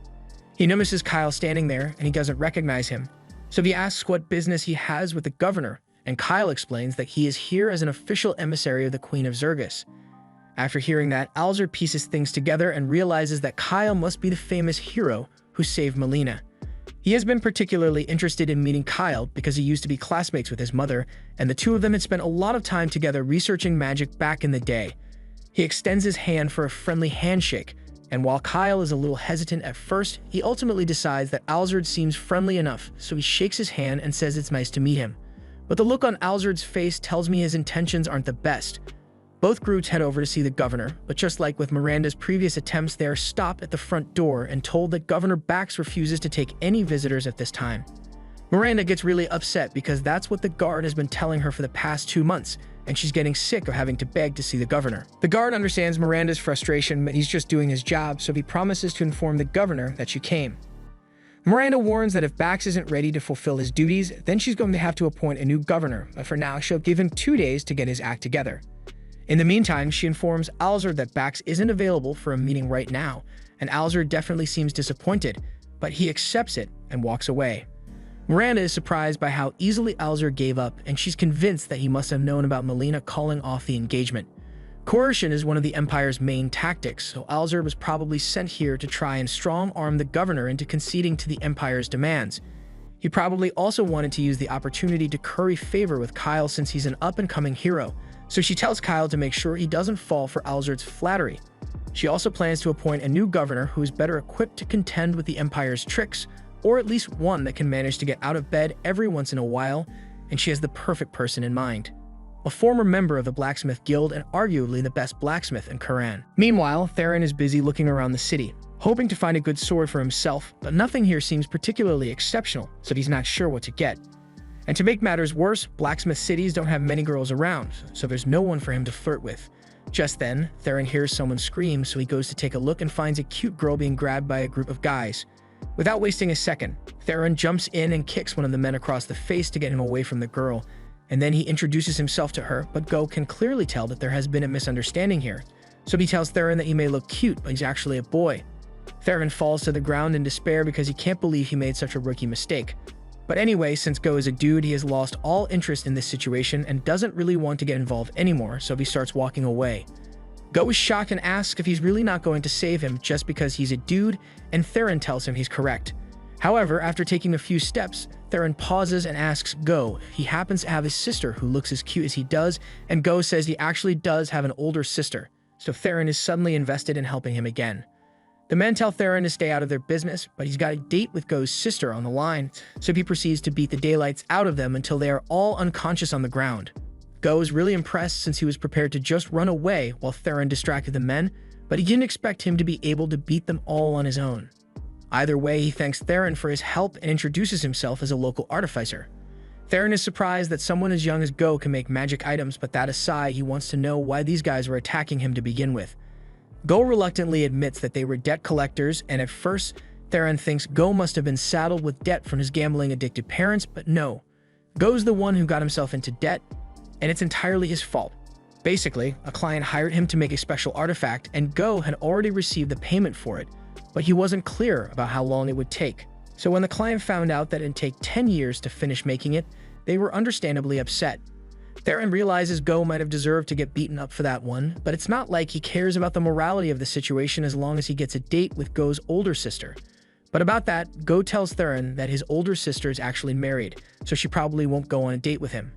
He notices Kyle standing there, and he doesn't recognize him, so he asks what business he has with the governor, and Kyle explains that he is here as an official emissary of the Queen of Zergus. After hearing that, Alzard pieces things together and realizes that Kyle must be the famous hero who saved Melina. He has been particularly interested in meeting Kyle because he used to be classmates with his mother, and the two of them had spent a lot of time together researching magic back in the day. He extends his hand for a friendly handshake, and while Kyle is a little hesitant at first, he ultimately decides that Alzard seems friendly enough, so he shakes his hand and says it's nice to meet him. But the look on Alzard's face tells me his intentions aren't the best. Both groups head over to see the governor, but just like with Miranda's previous attempts, they are stopped at the front door and told that Governor Bax refuses to take any visitors at this time. Miranda gets really upset because that's what the guard has been telling her for the past 2 months, and she's getting sick of having to beg to see the governor. The guard understands Miranda's frustration, but he's just doing his job, so he promises to inform the governor that she came. Miranda warns that if Bax isn't ready to fulfill his duties, then she's going to have to appoint a new governor, but for now she'll give him 2 days to get his act together. In the meantime, she informs Alzard that Bax isn't available for a meeting right now, and Alzard definitely seems disappointed, but he accepts it and walks away. Miranda is surprised by how easily Alzard gave up, and she's convinced that he must have known about Melina calling off the engagement. Coercion is one of the Empire's main tactics, so Alzard was probably sent here to try and strong-arm the governor into conceding to the Empire's demands. He probably also wanted to use the opportunity to curry favor with Kyle since he's an up-and-coming hero, so she tells Kyle to make sure he doesn't fall for Alzard's flattery. She also plans to appoint a new governor who is better equipped to contend with the Empire's tricks, or at least one that can manage to get out of bed every once in a while, and she has the perfect person in mind. a former member of the Blacksmith Guild and arguably the best blacksmith in Khura'in. Meanwhile, Theron is busy looking around the city, hoping to find a good sword for himself, but nothing here seems particularly exceptional, so he's not sure what to get. And to make matters worse, blacksmith cities don't have many girls around, so there's no one for him to flirt with. Just then, Theron hears someone scream, so he goes to take a look and finds a cute girl being grabbed by a group of guys. Without wasting a second, Theron jumps in and kicks one of the men across the face to get him away from the girl, and then he introduces himself to her, but Go can clearly tell that there has been a misunderstanding here, so he tells Theron that he may look cute, but he's actually a boy. Theron falls to the ground in despair because he can't believe he made such a rookie mistake. But anyway, since Go is a dude, he has lost all interest in this situation and doesn't really want to get involved anymore, so he starts walking away. Go is shocked and asks if he's really not going to save him just because he's a dude, and Theron tells him he's correct. However, after taking a few steps, Theron pauses and asks Go if he happens to have a sister who looks as cute as he does, and Go says he actually does have an older sister, so Theron is suddenly invested in helping him again. The men tell Theron to stay out of their business, but he's got a date with Go's sister on the line, so he proceeds to beat the daylights out of them until they are all unconscious on the ground. Go is really impressed since he was prepared to just run away while Theron distracted the men, but he didn't expect him to be able to beat them all on his own. Either way, he thanks Theron for his help and introduces himself as a local artificer. Theron is surprised that someone as young as Go can make magic items, but that aside, he wants to know why these guys were attacking him to begin with. Go reluctantly admits that they were debt collectors, and at first, Theron thinks Go must have been saddled with debt from his gambling-addicted parents, but no. Go's the one who got himself into debt, and it's entirely his fault. Basically, a client hired him to make a special artifact, and Go had already received the payment for it, but he wasn't clear about how long it would take. So when the client found out that it'd take 10 years to finish making it, they were understandably upset. Theron realizes Go might have deserved to get beaten up for that one, but it's not like he cares about the morality of the situation as long as he gets a date with Go's older sister. But about that, Go tells Theron that his older sister is actually married, so she probably won't go on a date with him.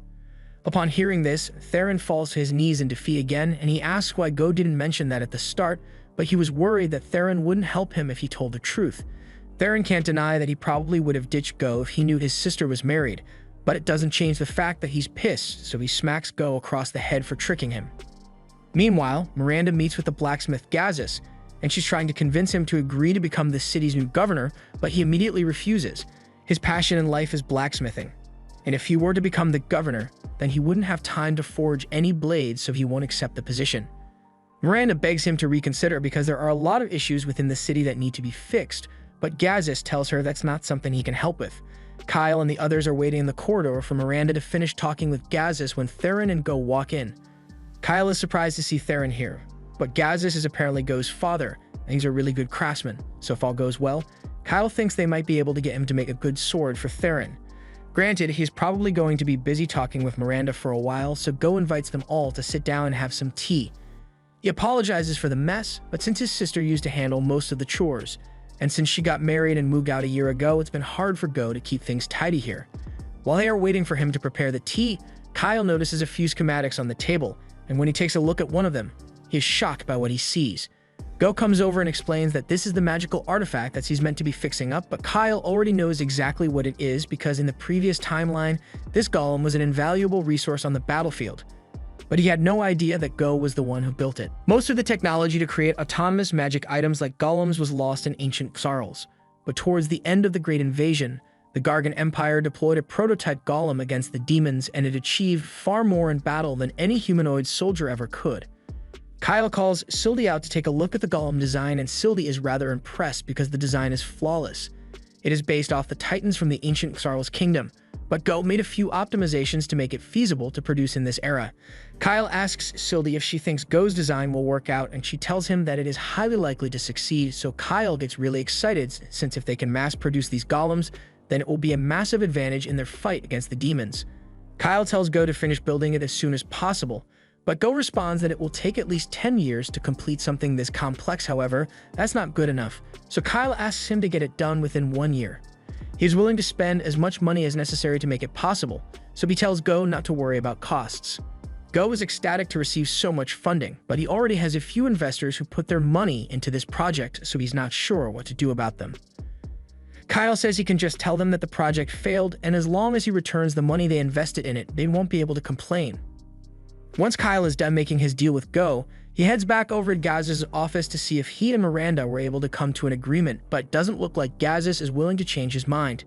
Upon hearing this, Theron falls to his knees in defeat again, and he asks why Go didn't mention that at the start, but he was worried that Theron wouldn't help him if he told the truth. Theron can't deny that he probably would have ditched Go if he knew his sister was married, but it doesn't change the fact that he's pissed, so he smacks Go across the head for tricking him. Meanwhile, Miranda meets with the blacksmith Gazis, and she's trying to convince him to agree to become the city's new governor, but he immediately refuses. His passion in life is blacksmithing, and if he were to become the governor, then he wouldn't have time to forge any blades, so he won't accept the position. Miranda begs him to reconsider because there are a lot of issues within the city that need to be fixed, but Gazis tells her that's not something he can help with. Kyle and the others are waiting in the corridor for Miranda to finish talking with Gazis when Theron and Go walk in. Kyle is surprised to see Theron here, but Gazis is apparently Go's father, and he's a really good craftsman, so if all goes well, Kyle thinks they might be able to get him to make a good sword for Theron. Granted, he's probably going to be busy talking with Miranda for a while, so Go invites them all to sit down and have some tea. He apologizes for the mess, but since his sister used to handle most of the chores, and since she got married and moved out a year ago, it's been hard for Go to keep things tidy here. While they are waiting for him to prepare the tea, Kyle notices a few schematics on the table, and when he takes a look at one of them, he is shocked by what he sees. Go comes over and explains that this is the magical artifact that he's meant to be fixing up, but Kyle already knows exactly what it is because in the previous timeline, this golem was an invaluable resource on the battlefield. But he had no idea that Go was the one who built it. Most of the technology to create autonomous magic items like golems was lost in ancient Xarls, but towards the end of the Great Invasion, the Gargan Empire deployed a prototype golem against the demons, and it achieved far more in battle than any humanoid soldier ever could. Kyle calls Sildi out to take a look at the golem design, and Sildi is rather impressed because the design is flawless. It is based off the titans from the ancient Xarls kingdom, but Go made a few optimizations to make it feasible to produce in this era. Kyle asks Sildi if she thinks Go's design will work out, and she tells him that it is highly likely to succeed, so Kyle gets really excited since if they can mass produce these golems, then it will be a massive advantage in their fight against the demons. Kyle tells Go to finish building it as soon as possible, but Go responds that it will take at least 10 years to complete something this complex. However, that's not good enough, so Kyle asks him to get it done within 1 year. He is willing to spend as much money as necessary to make it possible, so he tells Go not to worry about costs. Go is ecstatic to receive so much funding, but he already has a few investors who put their money into this project, so he's not sure what to do about them. Kyle says he can just tell them that the project failed, and as long as he returns the money they invested in it, they won't be able to complain. Once Kyle is done making his deal with Go, he heads back over to Gaz's office to see if he and Miranda were able to come to an agreement, but doesn't look like Gazis is willing to change his mind.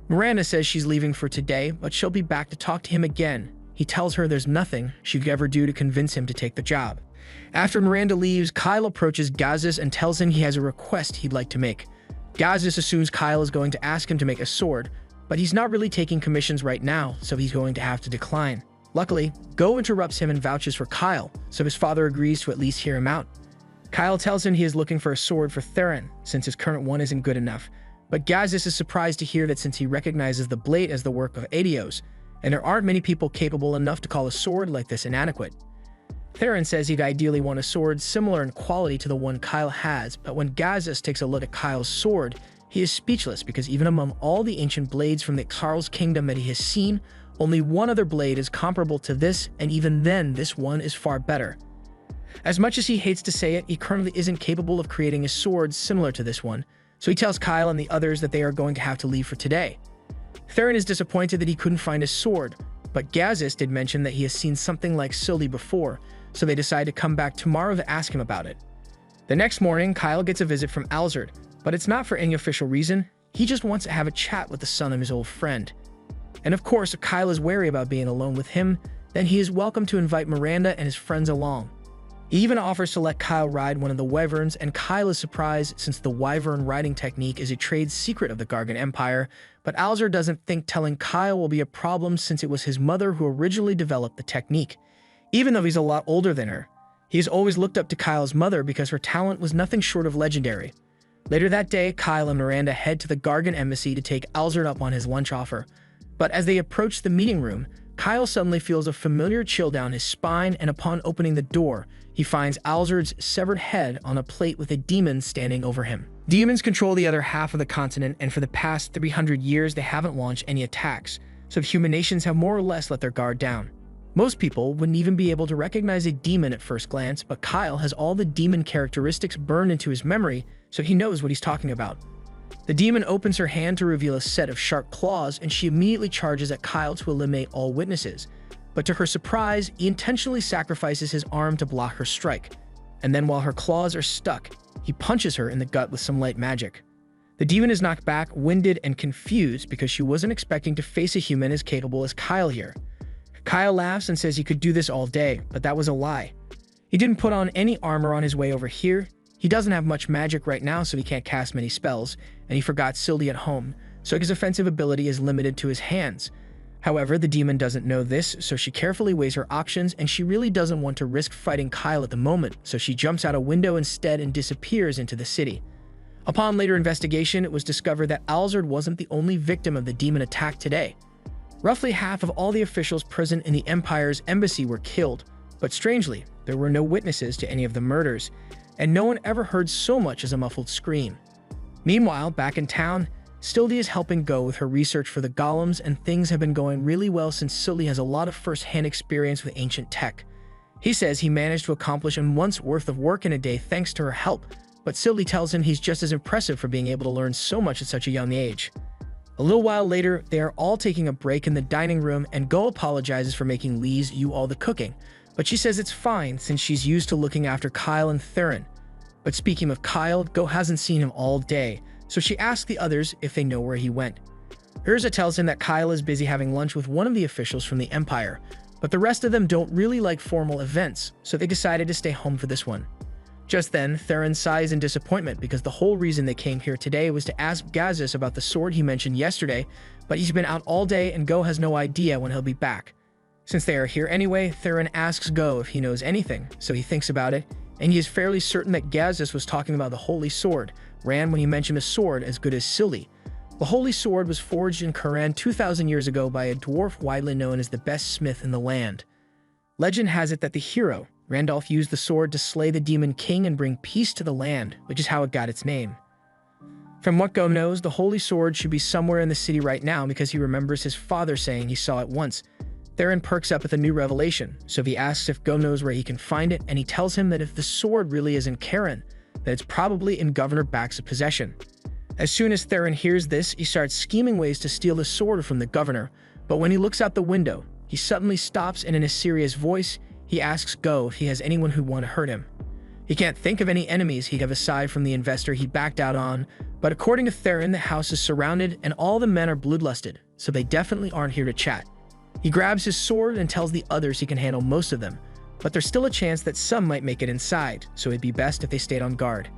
Miranda says she's leaving for today, but she'll be back to talk to him again. He tells her there's nothing she could ever do to convince him to take the job. After Miranda leaves, Kyle approaches Gazis and tells him he has a request he'd like to make. Gazis assumes Kyle is going to ask him to make a sword, but he's not really taking commissions right now, so he's going to have to decline. Luckily, Go interrupts him and vouches for Kyle, so his father agrees to at least hear him out. Kyle tells him he is looking for a sword for Theron, since his current one isn't good enough, but Gazis is surprised to hear that since he recognizes the blade as the work of Adios, and there aren't many people capable enough to call a sword like this inadequate. Theron says he'd ideally want a sword similar in quality to the one Kyle has, but when Gazis takes a look at Kyle's sword, he is speechless because even among all the ancient blades from the Carl's kingdom that he has seen, only one other blade is comparable to this, and even then, this one is far better. As much as he hates to say it, he currently isn't capable of creating a sword similar to this one, so he tells Kyle and the others that they are going to have to leave for today. Theron is disappointed that he couldn't find a sword, but Gazis did mention that he has seen something like Sylvie before, so they decide to come back tomorrow to ask him about it. The next morning, Kyle gets a visit from Alzard, but it's not for any official reason. He just wants to have a chat with the son of his old friend. And of course, if Kyle is wary about being alone with him, then he is welcome to invite Miranda and his friends along. He even offers to let Kyle ride one of the wyverns, and Kyle is surprised since the wyvern riding technique is a trade secret of the Gargan Empire, but Alzard doesn't think telling Kyle will be a problem since it was his mother who originally developed the technique. Even though he's a lot older than her, he has always looked up to Kyle's mother because her talent was nothing short of legendary. Later that day, Kyle and Miranda head to the Gargan embassy to take Alzard up on his lunch offer. But as they approach the meeting room, Kyle suddenly feels a familiar chill down his spine, and upon opening the door, he finds Alzard's severed head on a plate with a demon standing over him. Demons control the other half of the continent, and for the past 300 years they haven't launched any attacks, so human nations have more or less let their guard down. Most people wouldn't even be able to recognize a demon at first glance, but Kyle has all the demon characteristics burned into his memory, so he knows what he's talking about. The demon opens her hand to reveal a set of sharp claws, and she immediately charges at Kyle to eliminate all witnesses. But to her surprise, he intentionally sacrifices his arm to block her strike. And then while her claws are stuck, he punches her in the gut with some light magic. The demon is knocked back, winded, and confused because she wasn't expecting to face a human as capable as Kyle here. Kyle laughs and says he could do this all day, but that was a lie. He didn't put on any armor on his way over here. He doesn't have much magic right now, so he can't cast many spells, and he forgot Sylvie at home, so his offensive ability is limited to his hands. However, the demon doesn't know this, so she carefully weighs her options, and she really doesn't want to risk fighting Kyle at the moment, so she jumps out a window instead and disappears into the city. Upon later investigation, it was discovered that Alzard wasn't the only victim of the demon attack today. Roughly half of all the officials present in the Empire's embassy were killed, but strangely, there were no witnesses to any of the murders, and no one ever heard so much as a muffled scream. Meanwhile, back in town, Sylvie is helping Go with her research for the golems, and things have been going really well since Sylvie has a lot of first-hand experience with ancient tech. He says he managed to accomplish a month's worth of work in a day thanks to her help, but Sylvie tells him he's just as impressive for being able to learn so much at such a young age. A little while later, they are all taking a break in the dining room, and Go apologizes for making Lise do all the cooking, but she says it's fine since she's used to looking after Kyle and Theron. But speaking of Kyle, Go hasn't seen him all day, so she asks the others if they know where he went. Urza tells him that Kyle is busy having lunch with one of the officials from the Empire, but the rest of them don't really like formal events, so they decided to stay home for this one. Just then, Theron sighs in disappointment because the whole reason they came here today was to ask Gazis about the sword he mentioned yesterday, but he's been out all day and Go has no idea when he'll be back. Since they are here anyway, Theron asks Go if he knows anything, so he thinks about it, and he is fairly certain that Gazis was talking about the Holy Sword, Ran when he mentioned a sword as good as Sylvie. The Holy Sword was forged in Kuran 2,000 years ago by a dwarf widely known as the best smith in the land. Legend has it that the hero, Randolph, used the sword to slay the demon king and bring peace to the land, which is how it got its name. From what Go knows, the Holy Sword should be somewhere in the city right now because he remembers his father saying he saw it once. Theron perks up at the new revelation, so he asks if Go knows where he can find it, and he tells him that if the sword really is in Karen, that it's probably in Governor Bax's possession. As soon as Theron hears this, he starts scheming ways to steal the sword from the governor, but when he looks out the window, he suddenly stops and in a serious voice, he asks Go if he has anyone who'd want to hurt him. He can't think of any enemies he'd have aside from the investor he backed out on, but according to Theron, the house is surrounded and all the men are bloodlusted, so they definitely aren't here to chat. He grabs his sword and tells the others he can handle most of them, but there's still a chance that some might make it inside, so it'd be best if they stayed on guard.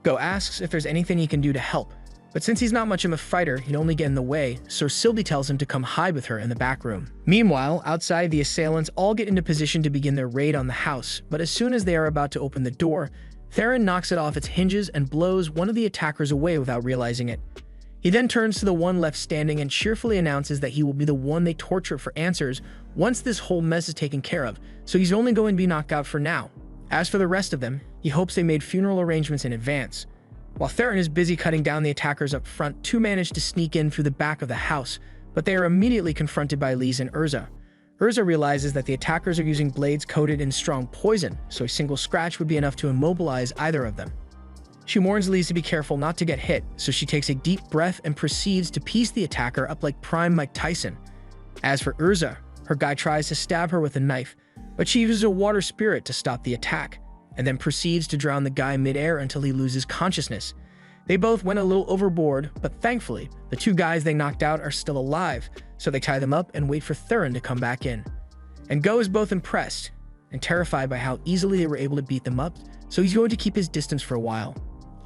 Go asks if there's anything he can do to help, but since he's not much of a fighter, he'd only get in the way, so Sylvie tells him to come hide with her in the back room. Meanwhile, outside, the assailants all get into position to begin their raid on the house, but as soon as they are about to open the door, Theron knocks it off its hinges and blows one of the attackers away without realizing it. He then turns to the one left standing and cheerfully announces that he will be the one they torture for answers once this whole mess is taken care of, so he's only going to be knocked out for now. As for the rest of them, he hopes they made funeral arrangements in advance. While Theron is busy cutting down the attackers up front, two manage to sneak in through the back of the house, but they are immediately confronted by Lise and Urza. Urza realizes that the attackers are using blades coated in strong poison, so a single scratch would be enough to immobilize either of them. She warns Lise to be careful not to get hit, so she takes a deep breath and proceeds to piece the attacker up like prime Mike Tyson. As for Urza, her guy tries to stab her with a knife, but she uses a water spirit to stop the attack, and then proceeds to drown the guy midair until he loses consciousness. They both went a little overboard, but thankfully, the two guys they knocked out are still alive, so they tie them up and wait for Theron to come back in. And Go is both impressed and terrified by how easily they were able to beat them up, so he's going to keep his distance for a while.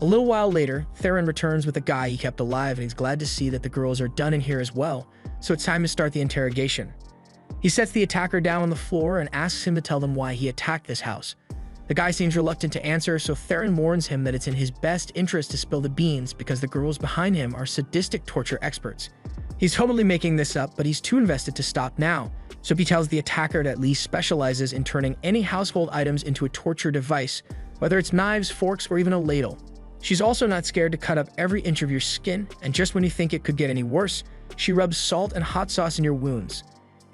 A little while later, Theron returns with the guy he kept alive, and he's glad to see that the girls are done in here as well, so it's time to start the interrogation. He sets the attacker down on the floor and asks him to tell them why he attacked this house. The guy seems reluctant to answer, so Theron warns him that it's in his best interest to spill the beans because the girls behind him are sadistic torture experts. He's totally making this up, but he's too invested to stop now, so he tells the attacker that Lise specializes in turning any household items into a torture device, whether it's knives, forks, or even a ladle. She's also not scared to cut up every inch of your skin, and just when you think it could get any worse, she rubs salt and hot sauce in your wounds.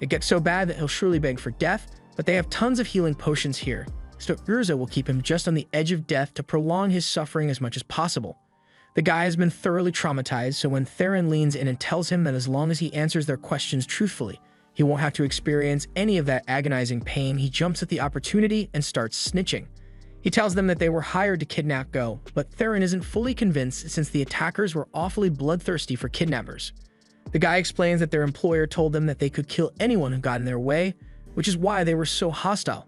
It gets so bad that he'll surely beg for death, but they have tons of healing potions here, so Urza will keep him just on the edge of death to prolong his suffering as much as possible. The guy has been thoroughly traumatized, so when Theron leans in and tells him that as long as he answers their questions truthfully, he won't have to experience any of that agonizing pain, he jumps at the opportunity and starts snitching. He tells them that they were hired to kidnap Go, but Theron isn't fully convinced since the attackers were awfully bloodthirsty for kidnappers. The guy explains that their employer told them that they could kill anyone who got in their way, which is why they were so hostile.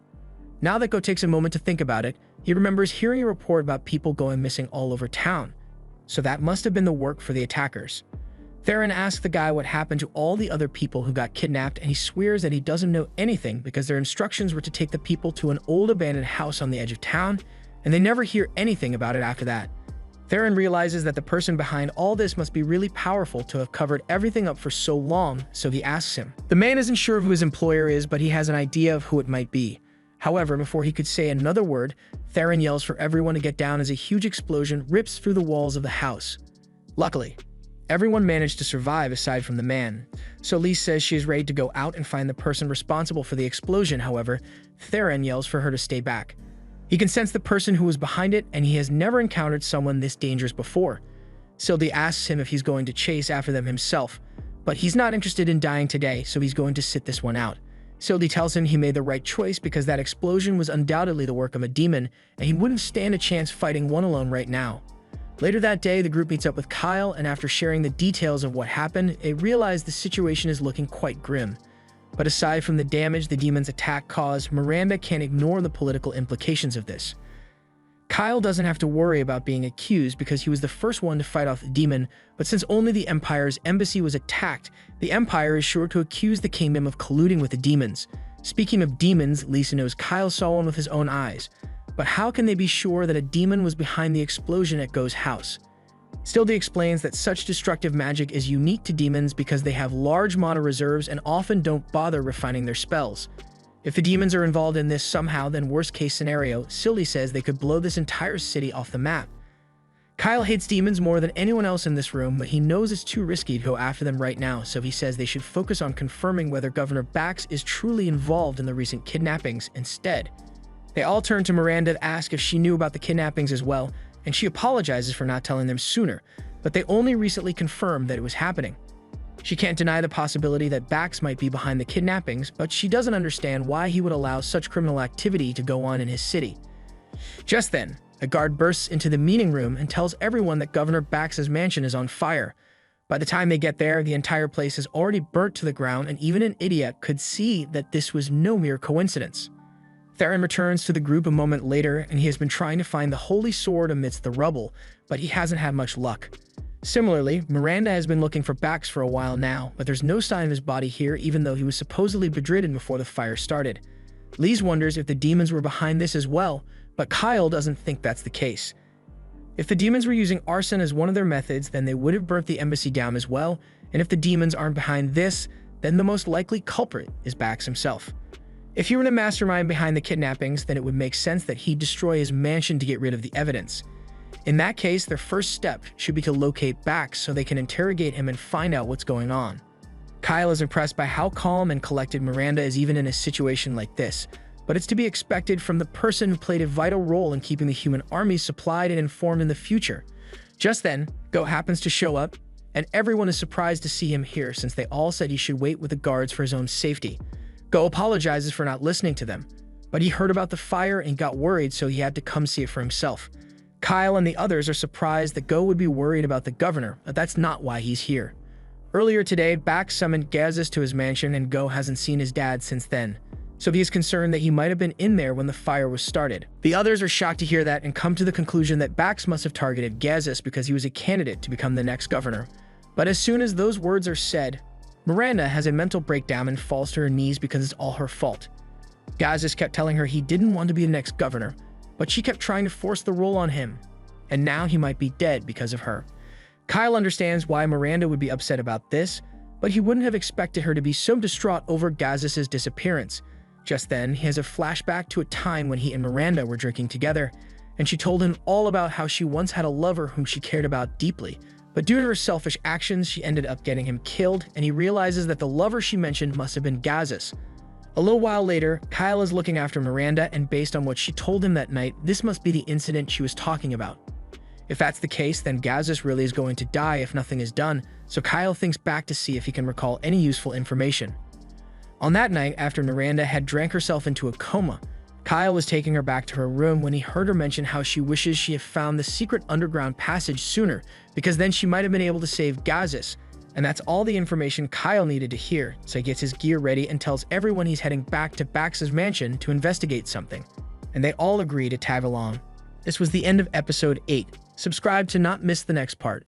Now that Go takes a moment to think about it, he remembers hearing a report about people going missing all over town, so that must have been the work for the attackers. Theron asks the guy what happened to all the other people who got kidnapped, and he swears that he doesn't know anything because their instructions were to take the people to an old abandoned house on the edge of town, and they never hear anything about it after that. Theron realizes that the person behind all this must be really powerful to have covered everything up for so long, so he asks him. The man isn't sure who his employer is, but he has an idea of who it might be. However, before he could say another word, Theron yells for everyone to get down as a huge explosion rips through the walls of the house. Luckily, everyone managed to survive aside from the man, so Lise says she is ready to go out and find the person responsible for the explosion. However, Theron yells for her to stay back. He can sense the person who was behind it, and he has never encountered someone this dangerous before. Sylvie asks him if he's going to chase after them himself, but he's not interested in dying today, so he's going to sit this one out. Sylvie tells him he made the right choice because that explosion was undoubtedly the work of a demon, and he wouldn't stand a chance fighting one alone right now. Later that day, the group meets up with Kyle, and after sharing the details of what happened, they realize the situation is looking quite grim. But aside from the damage the demon's attack caused, Miranda can't ignore the political implications of this. Kyle doesn't have to worry about being accused because he was the first one to fight off the demon, but since only the Empire's embassy was attacked, the Empire is sure to accuse the kingdom of colluding with the demons. Speaking of demons, Lisa knows Kyle saw one with his own eyes, but how can they be sure that a demon was behind the explosion at Go's house? Sylvie explains that such destructive magic is unique to demons because they have large mana reserves and often don't bother refining their spells. If the demons are involved in this somehow, then worst case scenario, Sylvie says they could blow this entire city off the map. Kyle hates demons more than anyone else in this room, but he knows it's too risky to go after them right now, so he says they should focus on confirming whether Governor Bax is truly involved in the recent kidnappings instead. They all turn to Miranda to ask if she knew about the kidnappings as well, and she apologizes for not telling them sooner, but they only recently confirmed that it was happening. She can't deny the possibility that Bax might be behind the kidnappings, but she doesn't understand why he would allow such criminal activity to go on in his city. Just then, a guard bursts into the meeting room and tells everyone that Governor Bax's mansion is on fire. By the time they get there, the entire place is already burnt to the ground, and even an idiot could see that this was no mere coincidence. Theron returns to the group a moment later, and he has been trying to find the Holy Sword amidst the rubble, but he hasn't had much luck. Similarly, Miranda has been looking for Bax for a while now, but there's no sign of his body here, even though he was supposedly bedridden before the fire started. Lise wonders if the demons were behind this as well, but Kyle doesn't think that's the case. If the demons were using arson as one of their methods, then they would have burnt the embassy down as well, and if the demons aren't behind this, then the most likely culprit is Bax himself. If he were the mastermind behind the kidnappings, then it would make sense that he'd destroy his mansion to get rid of the evidence. In that case, their first step should be to locate Bax so they can interrogate him and find out what's going on. Kyle is impressed by how calm and collected Miranda is even in a situation like this, but it's to be expected from the person who played a vital role in keeping the human armies supplied and informed in the future. Just then, Go happens to show up, and everyone is surprised to see him here since they all said he should wait with the guards for his own safety. Go apologizes for not listening to them, but he heard about the fire and got worried, so he had to come see it for himself. Kyle and the others are surprised that Go would be worried about the governor, but that's not why he's here. Earlier today, Bax summoned Gazis to his mansion, and Go hasn't seen his dad since then, so he is concerned that he might have been in there when the fire was started. The others are shocked to hear that and come to the conclusion that Bax must have targeted Gazis because he was a candidate to become the next governor. But as soon as those words are said, Miranda has a mental breakdown and falls to her knees because it's all her fault. Gazis kept telling her he didn't want to be the next governor, but she kept trying to force the role on him, and now he might be dead because of her. Kyle understands why Miranda would be upset about this, but he wouldn't have expected her to be so distraught over Gazis' disappearance. Just then, he has a flashback to a time when he and Miranda were drinking together, and she told him all about how she once had a lover whom she cared about deeply, but due to her selfish actions, she ended up getting him killed, and he realizes that the lover she mentioned must have been Gazis. A little while later, Kyle is looking after Miranda, and based on what she told him that night, this must be the incident she was talking about. If that's the case, then Gazis really is going to die if nothing is done, so Kyle thinks back to see if he can recall any useful information. On that night, after Miranda had drank herself into a coma, Kyle was taking her back to her room when he heard her mention how she wishes she had found the secret underground passage sooner, because then she might have been able to save Gazis. And that's all the information Kyle needed to hear, so he gets his gear ready and tells everyone he's heading back to Bax's mansion to investigate something. And they all agree to tag along. This was the end of episode 8. Subscribe to not miss the next part.